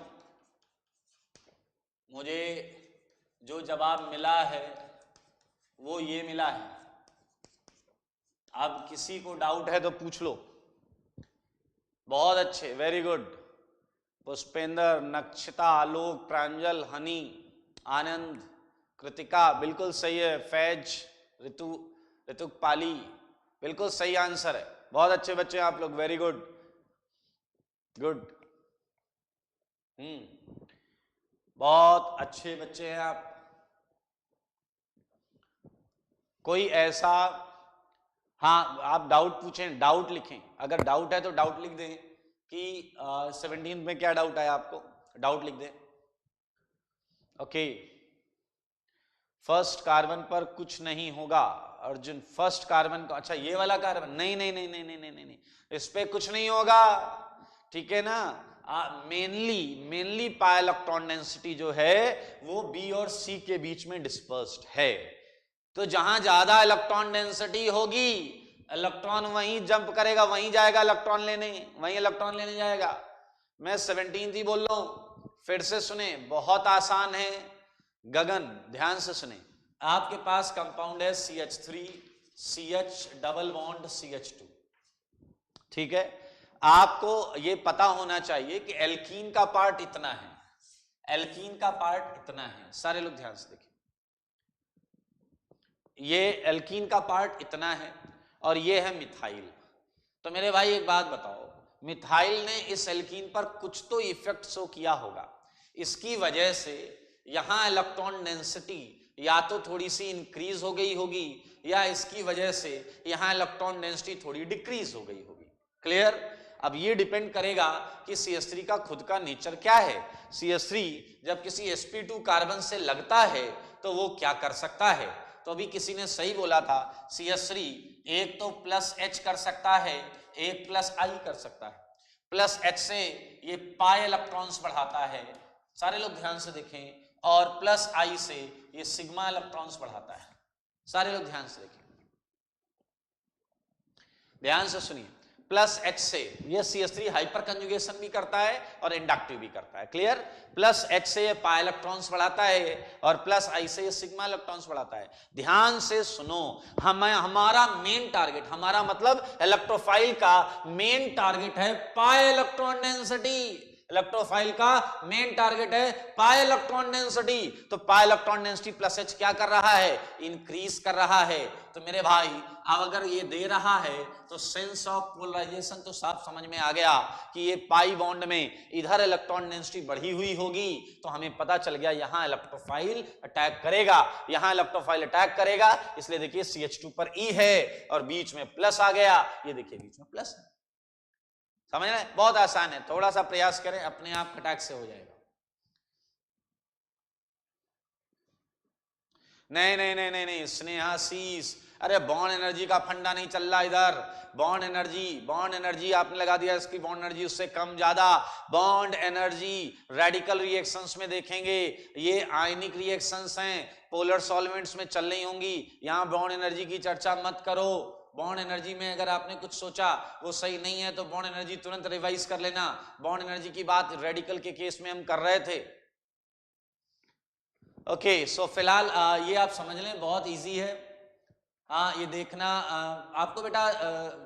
S1: मुझे जो जवाब मिला है वो ये मिला है। अब किसी को डाउट है तो पूछ लो। बहुत अच्छे, वेरी गुड। पुष्पेंद्र, नक्षिता, आलोक, प्रांजल, हनी, आनंद, कृतिका, बिल्कुल सही है। फैज, ऋतुक पाली, बिल्कुल सही आंसर है। बहुत अच्छे बच्चे आप लोग, वेरी गुड, गुड। बहुत अच्छे बच्चे हैं आप। कोई ऐसा, हाँ आप डाउट पूछें, डाउट लिखें, अगर डाउट है तो डाउट लिख दें कि 17 में क्या डाउट आया आपको, डाउट लिख दें। ओके, फर्स्ट कार्बन पर कुछ नहीं होगा अर्जुन, फर्स्ट कार्बन को, अच्छा ये वाला कार्बन, नहीं नहीं नहीं नहीं नहीं नहीं नहीं, इस पे कुछ नहीं होगा, ठीक है ना। मेनली पाई इलेक्ट्रॉन डेंसिटी जो है वो बी और सी के बीच में डिस्पर्स्ड है, तो जहां ज्यादा इलेक्ट्रॉन डेंसिटी होगी इलेक्ट्रॉन वहीं जंप करेगा, वहीं जाएगा इलेक्ट्रॉन लेने, वहीं इलेक्ट्रॉन लेने जाएगा। मैं 17 ही बोल रहा हूं, फिर से सुने, बहुत आसान है। गगन ध्यान से सुने, आपके पास कंपाउंड है CH3 CH double bond CH2, ठीक है। आपको ये पता होना चाहिए कि एल्कीन का पार्ट इतना है, एल्कीन का पार्ट इतना है। सारे लोग ध्यान से देखिए, ये एल्कीन का पार्ट इतना है और ये है मिथाइल। तो मेरे भाई एक बात बताओ, मिथाइल ने इस एल्कीन पर कुछ तो इफेक्ट शो किया होगा, इसकी वजह से यहां इलेक्ट्रॉन डेंसिटी या तो थोड़ी सी इंक्रीज हो गई होगी या इसकी वजह से यहां इलेक्ट्रॉन डेंसिटी थोड़ी डिक्रीज हो गई होगी। क्लियर? अब ये डिपेंड करेगा कि CH3 का खुद का नेचर क्या है। CH3 जब किसी sp2 कार्बन से लगता है तो वो क्या कर सकता है। तो अभी किसी ने सही बोला था, CH3 एक तो प्लस H कर सकता है, एक प्लस I कर सकता है। प्लस H से ये पाई इलेक्ट्रॉन्स बढ़ाता है, सारे लोग ध्यान से देखें, और प्लस I से ये सिग्मा इलेक्ट्रॉन्स बढ़ाता है। सारे लोग ध्यान से देखें, ध्यान से सुनिए। प्लस H से ये CH3 हाइपर कंजुगेशन भी करता है और इंडक्टिव भी करता है। क्लियर? प्लस H से ये पाई इलेक्ट्रॉन्स बढ़ाता है और प्लस I से ये सिग्मा इलेक्ट्रॉन्स बढ़ाता है। ध्यान से सुनो, हमारा मेन टारगेट, हमारा मतलब इलेक्ट्रोफाइल का मेन टारगेट है पाई इलेक्ट्रॉन डेंसिटी। इलेक्ट्रोफाइल का मेन टारगेट है पाई इलेक्ट्रॉन डेंसिटी। तो pi electron density plus H क्या कर रहा है? इंक्रीज कर रहा है। तो मेरे भाई अब अगर ये दे रहा है तो सेंस ऑफ पोलराइजेशन तो साफ समझ में आ गया कि ये पाई बॉन्ड में इधर इलेक्ट्रॉन डेंसिटी बढ़ी हुई होगी, तो हमें पता चल गया यहां इलेक्ट्रोफाइल अटैक करेगा, यहां इलेक्ट्रोफाइल अटैक करेगा। इसलिए देखिए CH2 पर E है और बीच में प्लस आ गया, ये देखिए बीच में प्लस है। समझ रहे? बहुत आसान है, थोड़ा सा प्रयास करें, अपने आप खटाक से हो जाएगा। नहीं नहीं नहीं नहीं नहीं, स्नेहाशीष, अरे बॉन्ड एनर्जी का फंडा नहीं चल रहा इधर। बॉन्ड एनर्जी आपने लगा दिया, इसकी बॉन्ड एनर्जी उससे कम ज्यादा। बॉन्ड एनर्जी रेडिकल रिएक्शंस में देखेंगे, ये आयनिक रिएक्शंस हैं, पोलर सॉल्वेंट्स में चल रही होंगी। यहां बॉन्ड एनर्जी की चर्चा मत करो। बॉन्ड एनर्जी में अगर आपने कुछ सोचा वो सही नहीं है तो बॉन्ड एनर्जी तुरंत रिवाइज कर लेना। बॉन्ड एनर्जी की बात रेडिकल के केस में हम कर रहे थे। ओके, सो फिलहाल ये आप समझ लें, बहुत इजी है। हाँ, ये देखना आपको बेटा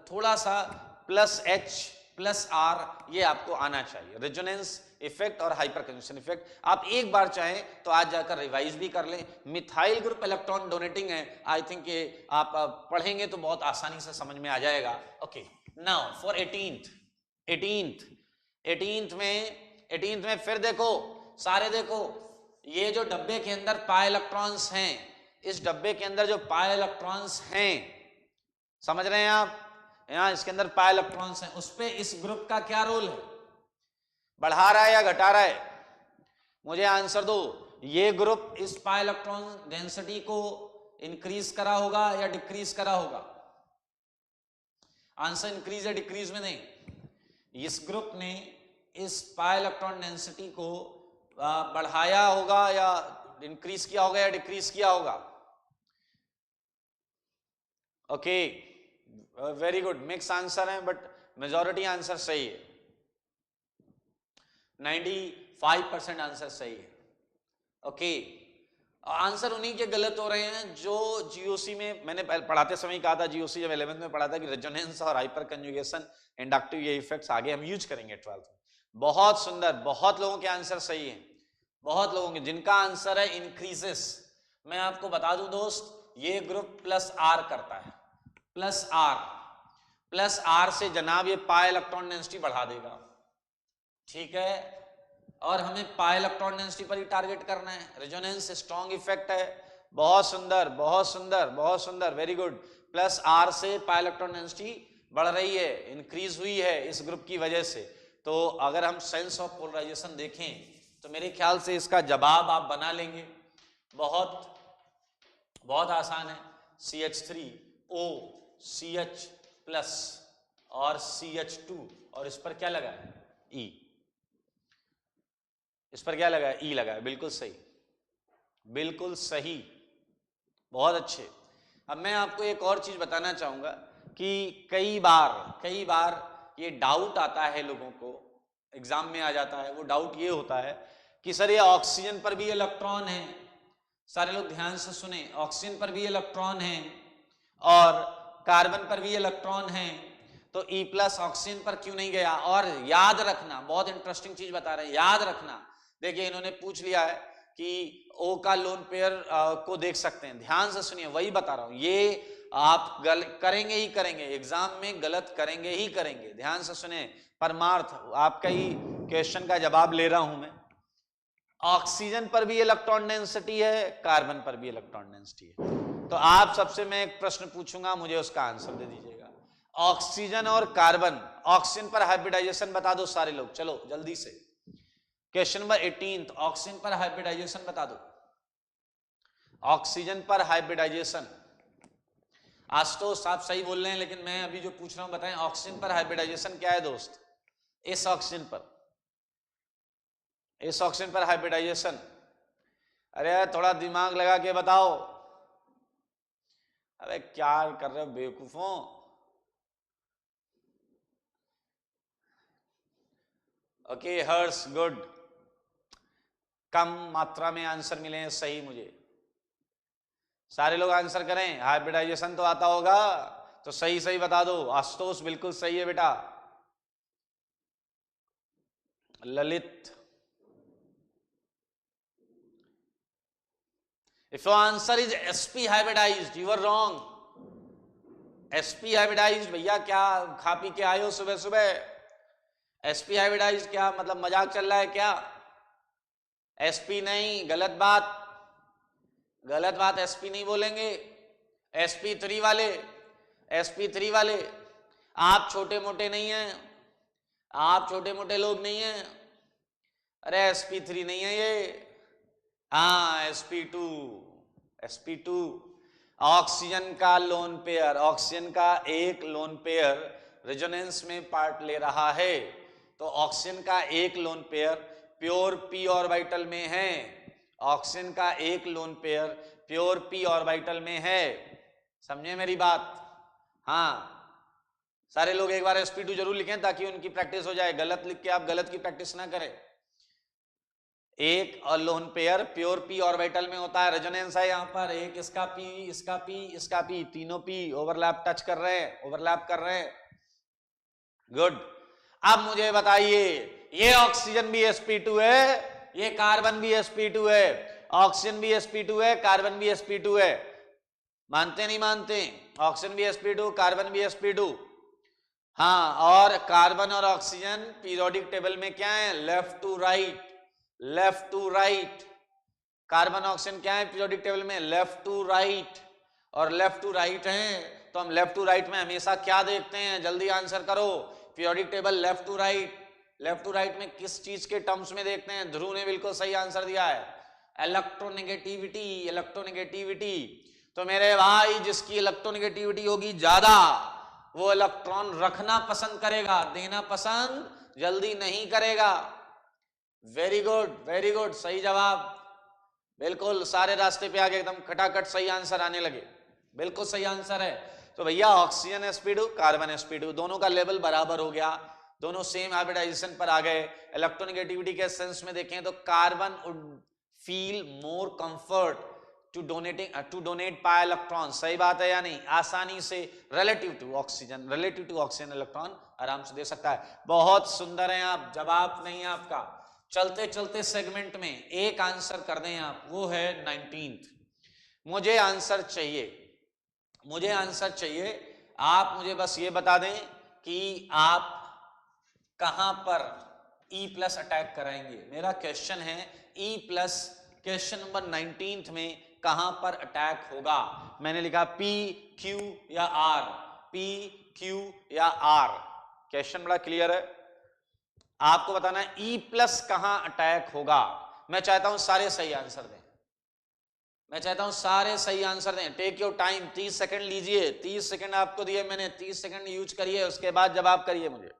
S1: थोड़ा सा प्लस H प्लस R ये आपको आना चाहिए, रेजोनेंस इफेक्ट और हाइपर कंजम्पशन इफेक्ट। आप एक बार चाहें तो आज जाकर रिवाइज भी कर लें। मिथाइल ग्रुप इलेक्ट्रॉन डोनेटिंग है, आई थिंक ये आप पढ़ेंगे तो बहुत आसानी से समझ में आ जाएगा। ओके, नाउ फॉर 18th में फिर देखो, सारे देखो, ये जो डब्बे के अंदर पाई इलेक्ट्रॉन्स हैं, इस डब्बे के अंदर जो पाई इलेक्ट्रॉन्स हैं, समझ रहे हैं आप, यहां इसके अंदर पाई इलेक्ट्रॉन्स हैं, उस पे इस ग्रुप का क्या रोल है? बढ़ा रहा है या घटा रहा है? मुझे आंसर दो। ये ग्रुप इस पाई इलेक्ट्रॉन डेंसिटी को इंक्रीज करा होगा या डिक्रीज करा होगा? आंसर इंक्रीज या डिक्रीज में नहीं, इस ग्रुप ने इस पाई इलेक्ट्रॉन डेंसिटी को बढ़ाया होगा या इंक्रीज किया होगा या डिक्रीज किया होगा? Okay, very good, mix answer है बट मेजॉरिटी आंसर सही है, 95% आंसर सही है। ओके, आंसर उन्हीं के गलत हो रहे हैं जो जीओसी में मैंने पढ़ाते समय कहा था, जीओसी जब 11th में पढ़ा था कि रेजोनेंस और हाइपर कंजुगेशन इंडक्टिव ये इफेक्ट्स आगे हम यूज करेंगे 12th में। बहुत सुंदर, बहुत लोगों के आंसर सही हैं, बहुत लोगों के, जिनका आंसर है इंक्रीजेस। मैं आपको बता दूं दोस्त, ये ग्रुप प्लस आर करता है, प्लस आर से जनाब ये पाई इलेक्ट्रॉन डेंसिटी बढ़ा देगा, ठीक है। और हमें पाई इलेक्ट्रॉन डेंसिटी पर ही टारगेट करना है, रेजोनेंस स्ट्रॉन्ग इफेक्ट है। बहुत सुंदर, बहुत सुंदर, बहुत सुंदर, वेरी गुड। प्लस आर से पाई इलेक्ट्रॉन डेंसिटी बढ़ रही है, इंक्रीज हुई है इस ग्रुप की वजह से। तो अगर हम सेंस ऑफ पोलराइजेशन देखें तो मेरे ख्याल से इसका जवाब आप बना लेंगे, बहुत बहुत आसान है। CH3O CH प्लस और CH2 और इस पर क्या लगा है? E। इस पर क्या लगा है? E लगा है, बिल्कुल सही, बिल्कुल सही। बहुत अच्छे। अब मैं आपको एक और चीज बताना चाहूंगा कि कई बार ये डाउट आता है लोगों को, एग्जाम में आ जाता है। वो डाउट ये होता है कि सर ये ऑक्सीजन पर भी इलेक्ट्रॉन है, सारे लोग ध्यान से सुने, ऑक्सीजन पर भी इलेक्ट्रॉन है और कार्बन पर भी इलेक्ट्रॉन है, तो E+ ऑक्सीजन पर क्यों नहीं गया? और याद रखना, बहुत इंटरेस्टिंग चीज बता रहे हैं, याद रखना। देखिए इन्होंने पूछ लिया है कि O का लोन पेयर को देख सकते हैं, ध्यान से सुनिए, वही बता रहा हूं, ये आप करेंगे ही करेंगे, एग्जाम में गलत करेंगे ही करेंगे। ध्यान से सुने, परमार्थ आपका ही क्वेश्चन का जवाब ले रहा हूं मैं। ऑक्सीजन पर भी इलेक्ट्रॉन डेंसिटी है, कार्बन पर भी इलेक्ट्रॉन डेंसिटी है। तो आप सबसे मैं एक प्रश्न पूछूंगा, मुझे उसका आंसर दे दीजिएगा। ऑक्सीजन और कार्बन, ऑक्सीजन पर हाइब्रिडाइजेशन बता दो सारे लोग, चलो जल्दी से। क्वेश्चन नंबर 18, ऑक्सीजन पर हाइब्रिडाइजेशन बता दो। ऑक्सीजन पर हाइब्रिडाइजेशन, आशुतोष आप सही बोल रहे हैं, लेकिन मैं अभी जो पूछ रहा हूं बताएं, ऑक्सीजन पर हाइब्रिडाइजेशन क्या है दोस्त? इस ऑक्सीजन पर हाइब्रिडाइजेशन, अरे थोड़ा दिमाग लगा के बताओ। अरे क्या कर रहे हो बेवकूफों? ओके हर्ष, गुड, कम मात्रा में आंसर मिले हैं सही मुझे। सारे लोग आंसर करें, हाइब्रिडाइजेशन तो आता होगा तो सही सही बता दो। आशुतोष बिल्कुल सही है बेटा। Lalit, if your answer is sp hybridized, you are wrong. sp hybridized भैया क्या खा पी के आए हो सुबह सुबह? sp hybridized क्या मतलब मजाक चल रहा है क्या? sp नहीं, गलत बात, sp नहीं बोलेंगे, sp3 वाले। आप छोटे मोटे नहीं हैं, आप छोटे मोटे लोग नहीं हैं। अरे sp3 नहीं है ये, हाँ sp2। ऑक्सीजन का लोन पेयर, ऑक्सीजन का एक लोन पेयर रेजोनेंस में पार्ट ले रहा है, तो ऑक्सीजन का एक lone pair pure p orbital में है। ऑक्सीजन का एक lone pair pure p orbital में है, समझे मेरी बात? हाँ, सारे लोग एक बार sp2 जरूर लिखें ताकि उनकी प्रैक्टिस हो जाए। गलत लिख के आप गलत की प्रैक्टिस ना करें। एक और lone pair pure p orbital में होता है, रेजोनेंस है यहाँ पर, एक इसका p, इसका p, इसका p, तीनों p ओवरलैप टच कर रहे हैं, ओवरलैप कर रहे हैं। गुड। अब मुझे बताइए, ये ऑक्सीजन भी sp2 है, ये कार्बन भी sp2 है, ऑक्सीजन भी sp2 है, कार्बन भी sp2 है। मानते नहीं मानते? ऑक्सीजन भी sp2, कार्बन भी sp2। हाँ, और कार्बन और ऑक्सीजन पीरियोडिक टेबल में क्या है? Left to right. Carbon oxygen क्या है पीरियोडिक टेबल में? Left to right. और लेफ्ट टू राइट है तो हम लेफ्ट टू राइट में हमेशा क्या देखते हैं? जल्दी आंसर करो। Periodic table left to right में किस चीज के टर्म्स में देखते हैं? ध्रुव ने बिल्कुल सही आंसर दिया है, इलेक्ट्रोनेगेटिविटी। तो मेरे भाई, जिसकी इलेक्ट्रोनेगेटिविटी होगी ज्यादा, वो इलेक्ट्रॉन रखना पसंद करेगा, देना पसंद जल्दी नहीं करेगा। वेरी गुड, सही जवाब, बिल्कुल सारे रास्ते पे आगे एकदम खटाखट सही आंसर आने लगे, बिल्कुल सही आंसर है। तो भैया ऑक्सीजन sp2, कार्बन sp2, दोनों का लेवल बराबर हो गया, दोनों सेम हाइब्रिडाइजेशन पर आ गए। इलेक्ट्रोनेगेटिविटी के सेंस में देखें तो carbon would feel more comfort to donate pi electron, सही बात है या नहीं? आसानी से रिलेटिव टू ऑक्सीजन इलेक्ट्रॉन आराम से दे सकता है। बहुत सुंदर है आप, जवाब नहीं है आपका। चलते चलते सेगमेंट में एक आंसर कर दें आप, वो है 19th। मुझे आंसर चाहिए, आप मुझे बस ये बता दें कि आप कहां पर E+ अटैक कराएंगे। मेरा क्वेश्चन है E+, क्वेश्चन नंबर 19th में कहां पर अटैक होगा? मैंने लिखा P, Q या R, P, Q या R। क्वेश्चन बड़ा क्लियर है, आपको बताना है E+ कहां अटैक होगा। मैं चाहता हूं सारे सही आंसर दें, टेक योर टाइम, 30 सेकंड लीजिए, 30 सेकंड आपको दिए मैंने, 30 सेकंड यूज करिए, उसके बाद जवाब करिए। मुझे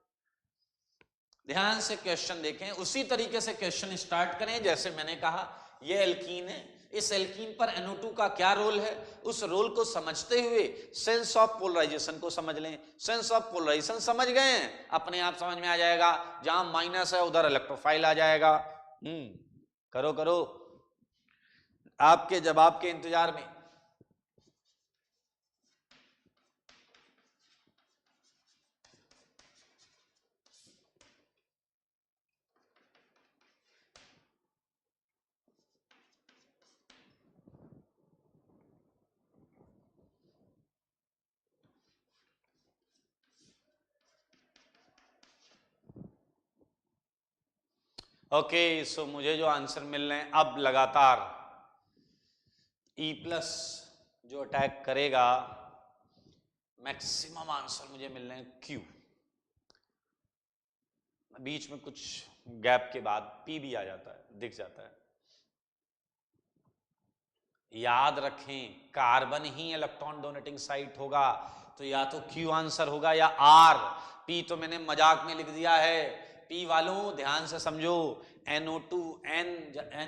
S1: ध्यान से क्वेश्चन देखें, उसी तरीके से क्वेश्चन स्टार्ट करें जैसे मैंने कहा। ये एल्कीन है,
S2: इस एल्कीन पर NO2 का क्या रोल है, उस रोल को समझते हुए सेंस ऑफ पोलराइजेशन को समझ लें। सेंस ऑफ पोलराइजेशन समझ गए हैं, अपने आप समझ में आ जाएगा, जहां माइनस है उधर इलेक्ट्रोफाइल आ जाएगा। करो करो, आपके जवाब के इंतजार में।
S1: ओके, सो मुझे जो आंसर मिल रहे हैं अब लगातार E प्लस जो अटैक करेगा, मैक्सिमम आंसर मुझे मिल रहे हैं Q, बीच में कुछ गैप के बाद P भी आ जाता है, दिख जाता है। याद रखें, कार्बन ही इलेक्ट्रॉन डोनेटिंग साइट होगा, तो या तो Q आंसर होगा या R। P तो मैंने मजाक में लिख दिया है। P वालों ध्यान से समझो, NO2 N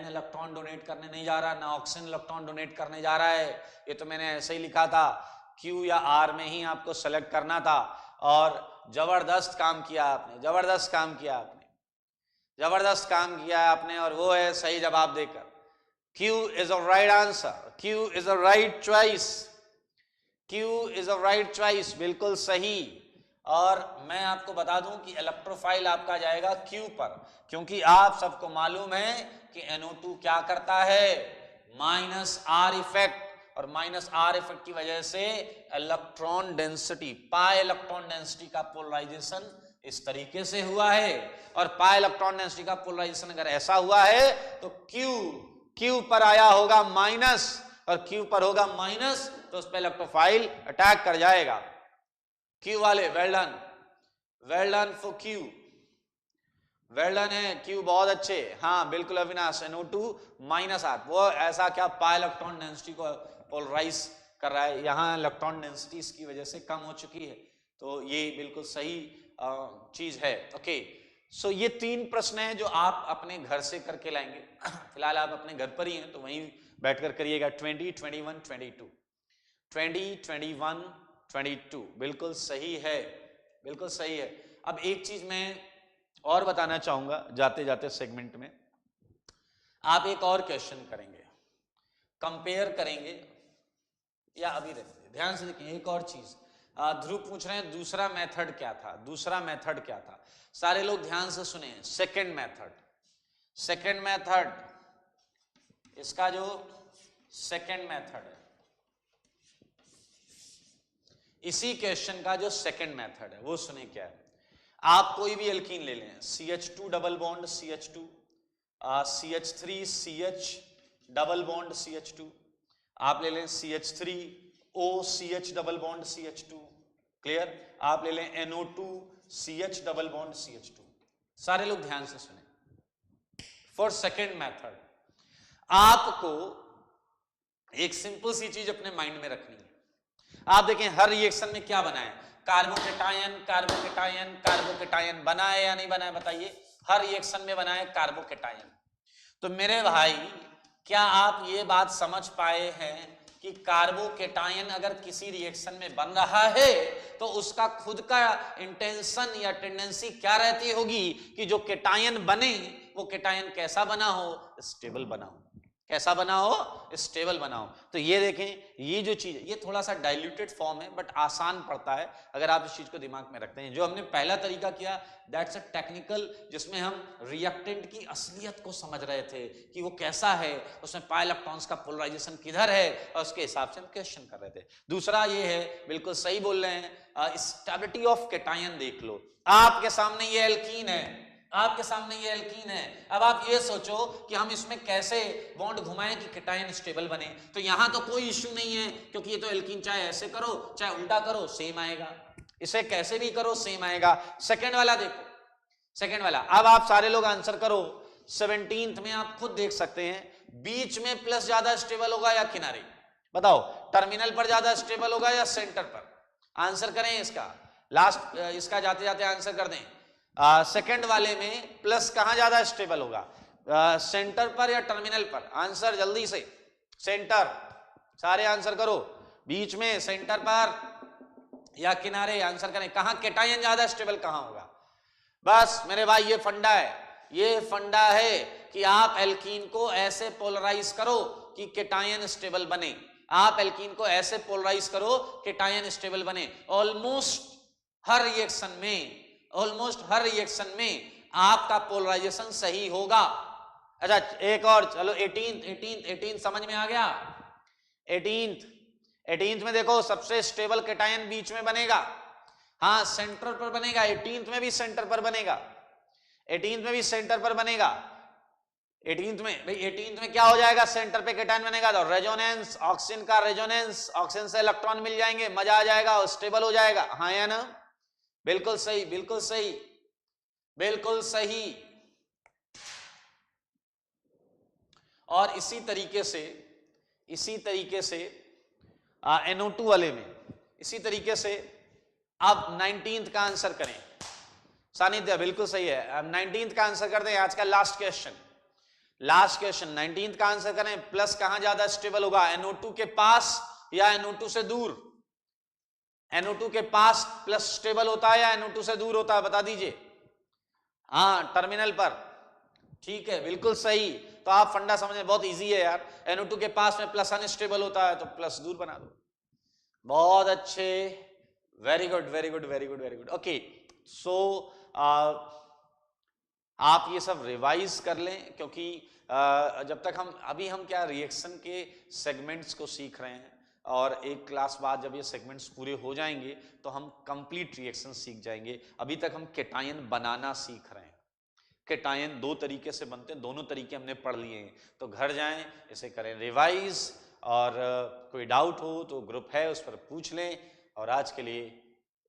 S1: इलेक्ट्रॉन डोनेट करने नहीं जा रहा, ना ऑक्सीजन इलेक्ट्रॉन डोनेट करने जा रहा है, ये तो मैंने ऐसे ही लिखा था। Q या R में ही आपको सेलेक्ट करना था, और जबरदस्त काम किया आपने, जबरदस्त काम किया आपने, जबरदस्त काम किया आपने, और वो है सही जवाब देकर। Q is a right answer, Q is a right choice, Q is a right choice, बिल्कुल सही। और मैं आपको बता दूं कि इलेक्ट्रोफाइल आपका जाएगा Q पर, क्योंकि आप सबको मालूम है कि NO2 क्या करता है, माइनस R इफेक्ट, और माइनस R इफेक्ट की वजह से electron density, pi electron density का पोलराइजेशन इस तरीके से हुआ है, और पाई इलेक्ट्रॉन डेंसिटी का पोलराइजेशन अगर ऐसा हुआ है तो Q पर आया होगा माइनस, और Q पर होगा माइनस, तो उस पर इलेक्ट्रोफाइल अटैक कर जाएगा। Q वाले well done, well done for Q, well done है Q, बहुत अच्छे। हाँ बिल्कुल अविनाश, NO2 माइनस R, वो ऐसा क्या पाई इलेक्ट्रॉन डेंसिटी को पोलराइज कर रहा है, यहाँ इलेक्ट्रॉन डेंसिटी इसकी वजह से कम हो चुकी है, तो ये बिल्कुल सही चीज है। ओके, सो ये 3 प्रश्न हैं जो आप अपने घर से करके लाएंगे। फिलहाल आप अपने घर पर ही हैं, तो वहीं बैठकर करिएगा। 20, 21, 22, 20, 21, 22, बिल्कुल सही है, बिल्कुल सही है। अब एक चीज मैं और बताना चाहूंगा जाते जाते सेगमेंट में, आप एक और क्वेश्चन करेंगे, कंपेयर करेंगे, या अभी रखिए, ध्यान से देखिए एक और चीज। ध्रुव पूछ रहे हैं दूसरा मेथड क्या था, दूसरा मेथड क्या था, सारे लोग ध्यान से सुने। सेकंड मेथड, सेकंड मेथड, इसका जो सेकंड मेथड है, इसी क्वेश्चन का जो सेकंड मेथड है वो सुने क्या है। आप कोई भी एल्कीन ले लें, CH2 double bond CH2, CH3 CH double bond CH2, आप ले लें CH3O CH double bond CH2, clear. आप ले लें NO2 CH double bond CH2। सारे लोग ध्यान से सुने। फॉर सेकेंड मेथड आपको एक सिंपल सी चीज अपने माइंड में रखनी है। आप देखें हर रिएक्शन में क्या बना है, कार्बोकेटायन, कार्बोकेटायन, कार्बोकेटायन बना है या नहीं बना है, बताइए। हर रिएक्शन में बना है कार्बोकेटायन। तो मेरे भाई क्या आप ये बात समझ पाए हैं कि कार्बोकेटायन अगर किसी रिएक्शन में बन रहा है तो उसका खुद का इंटेंशन या टेंडेंसी क्या रहती होगी कि जो केटायन बने वो केटायन कैसा बना हो, स्टेबल बना हो। कैसा बना हो, स्टेबल बना हो। तो ये देखें, ये जो चीज, ये थोड़ा सा डाइल्यूटेड फॉर्म है बट आसान पड़ता है अगर आप इस चीज को दिमाग में रखते हैं। जो हमने पहला तरीका किया दैट्स अ टेक्निकल, जिसमें हम रिएक्टेंट की असलियत को समझ रहे थे कि वो कैसा है, उसमें पाई इलेक्ट्रॉन्स का पोलराइजेशन किधर है, और उसके हिसाब से हम क्वेश्चन कर रहे थे। दूसरा ये है, बिल्कुल सही बोल रहे हैं, स्टेबिलिटी ऑफ केटायन देख लो। आपके सामने ये एल्कीन है, आपके सामने ये एल्कीन है। अब आप ये सोचो कि हम इसमें कैसे बॉन्ड घुमाएं कि केटायन स्टेबल बने। तो यहां तो कोई इश्यू नहीं है, क्योंकि ये तो एल्कीन चाहे ऐसे करो चाहे उल्टा करो सेम आएगा, इसे कैसे भी करो सेम आएगा। सेकंड वाला देखो, सेकंड वाला, अब आप सारे लोग आंसर करो। 17th में आप खुद देख सकते हैं, बीच में प्लस ज्यादा स्टेबल होगा या किनारे, बताओ। टर्मिनल पर ज्यादा स्टेबल होगा या सेंटर पर, आंसर करें इसका। लास्ट इसका जाते जाते आंसर कर दें। सेकंड वाले में प्लस कहां ज्यादा स्टेबल होगा, सेंटर पर या टर्मिनल पर, आंसर जल्दी से।
S2: सेंटर, सारे आंसर करो, बीच में, सेंटर पर या किनारे, आंसर करें। कहां केटायन ज्यादा स्टेबल कहां होगा? बस मेरे भाई ये फंडा है, ये फंडा है कि आप एल्कीन को ऐसे पोलराइज करो कि केटायन स्टेबल बने। आप एल्कीन को ऐसे पोलराइज करो केटायन स्टेबल बने। ऑलमोस्ट हर रिएक्शन में आपका पोलराइजेशन सही होगा। अच्छा एक और, चलो 18 समझ में आ गया। 18 में देखो सबसे स्टेबल केटायन बीच में बनेगा, हाँ सेंटर पर बनेगा। 18 में भी सेंटर पर बनेगा, 18 में भी सेंटर पर बनेगा। 18 में भाई 18 में क्या हो जाएगा? सेंटर पे केटायन बनेगा तो रेजोनेंस, ऑक्सीजन का रेजोनेंस, ऑक्सीजन से इलेक्ट्रॉन मिल जाएंगे, मजा आ जाएगा और स्टेबल हो जाएगा। हाँ या ना? बिल्कुल सही, बिल्कुल सही, बिल्कुल सही। और इसी तरीके से NO2 वाले में इसी तरीके से अब 19th का आंसर करें। सानिध्य बिल्कुल सही है। अब 19th का आंसर करते हैं, आज का लास्ट क्वेश्चन 19th का आंसर करें। प्लस कहां ज्यादा स्टेबल होगा? NO2 के पास या NO2 से दूर? NO2 के पास प्लस स्टेबल होता है या NO2 से दूर होता है? बता दीजिए। हाँ टर्मिनल पर, ठीक है बिल्कुल सही। तो आप फंडा समझे, बहुत इजी है यार। NO2 के पास में प्लस अनस्टेबल होता है तो प्लस दूर बना दो। बहुत अच्छे, very good very good very good very good. Okay so आप ये सब रिवाइज कर लें, क्योंकि जब तक हम क्या रिएक्शन के सेगमेंट्स को सीख रहे हैं, और एक क्लास बाद जब ये सेगमेंट्स पूरे हो जाएंगे तो हम कंप्लीट रिएक्शन सीख जाएंगे। अभी तक हम केटायन बनाना सीख रहे हैं। केटायन दो तरीके से बनते हैं, दोनों तरीके हमने पढ़ लिए हैं। तो घर जाएं, इसे करें रिवाइज, और कोई डाउट हो तो ग्रुप है उस पर पूछ लें। और आज के लिए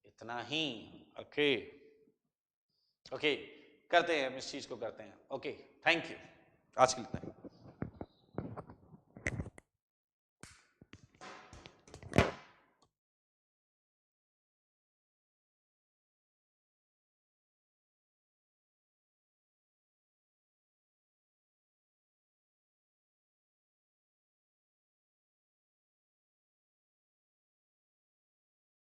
S2: इतना ही। ओके ओके करते हैं हम इस चीज को करते हैं। ओके थैंक यू, आज के लिए इतना ही।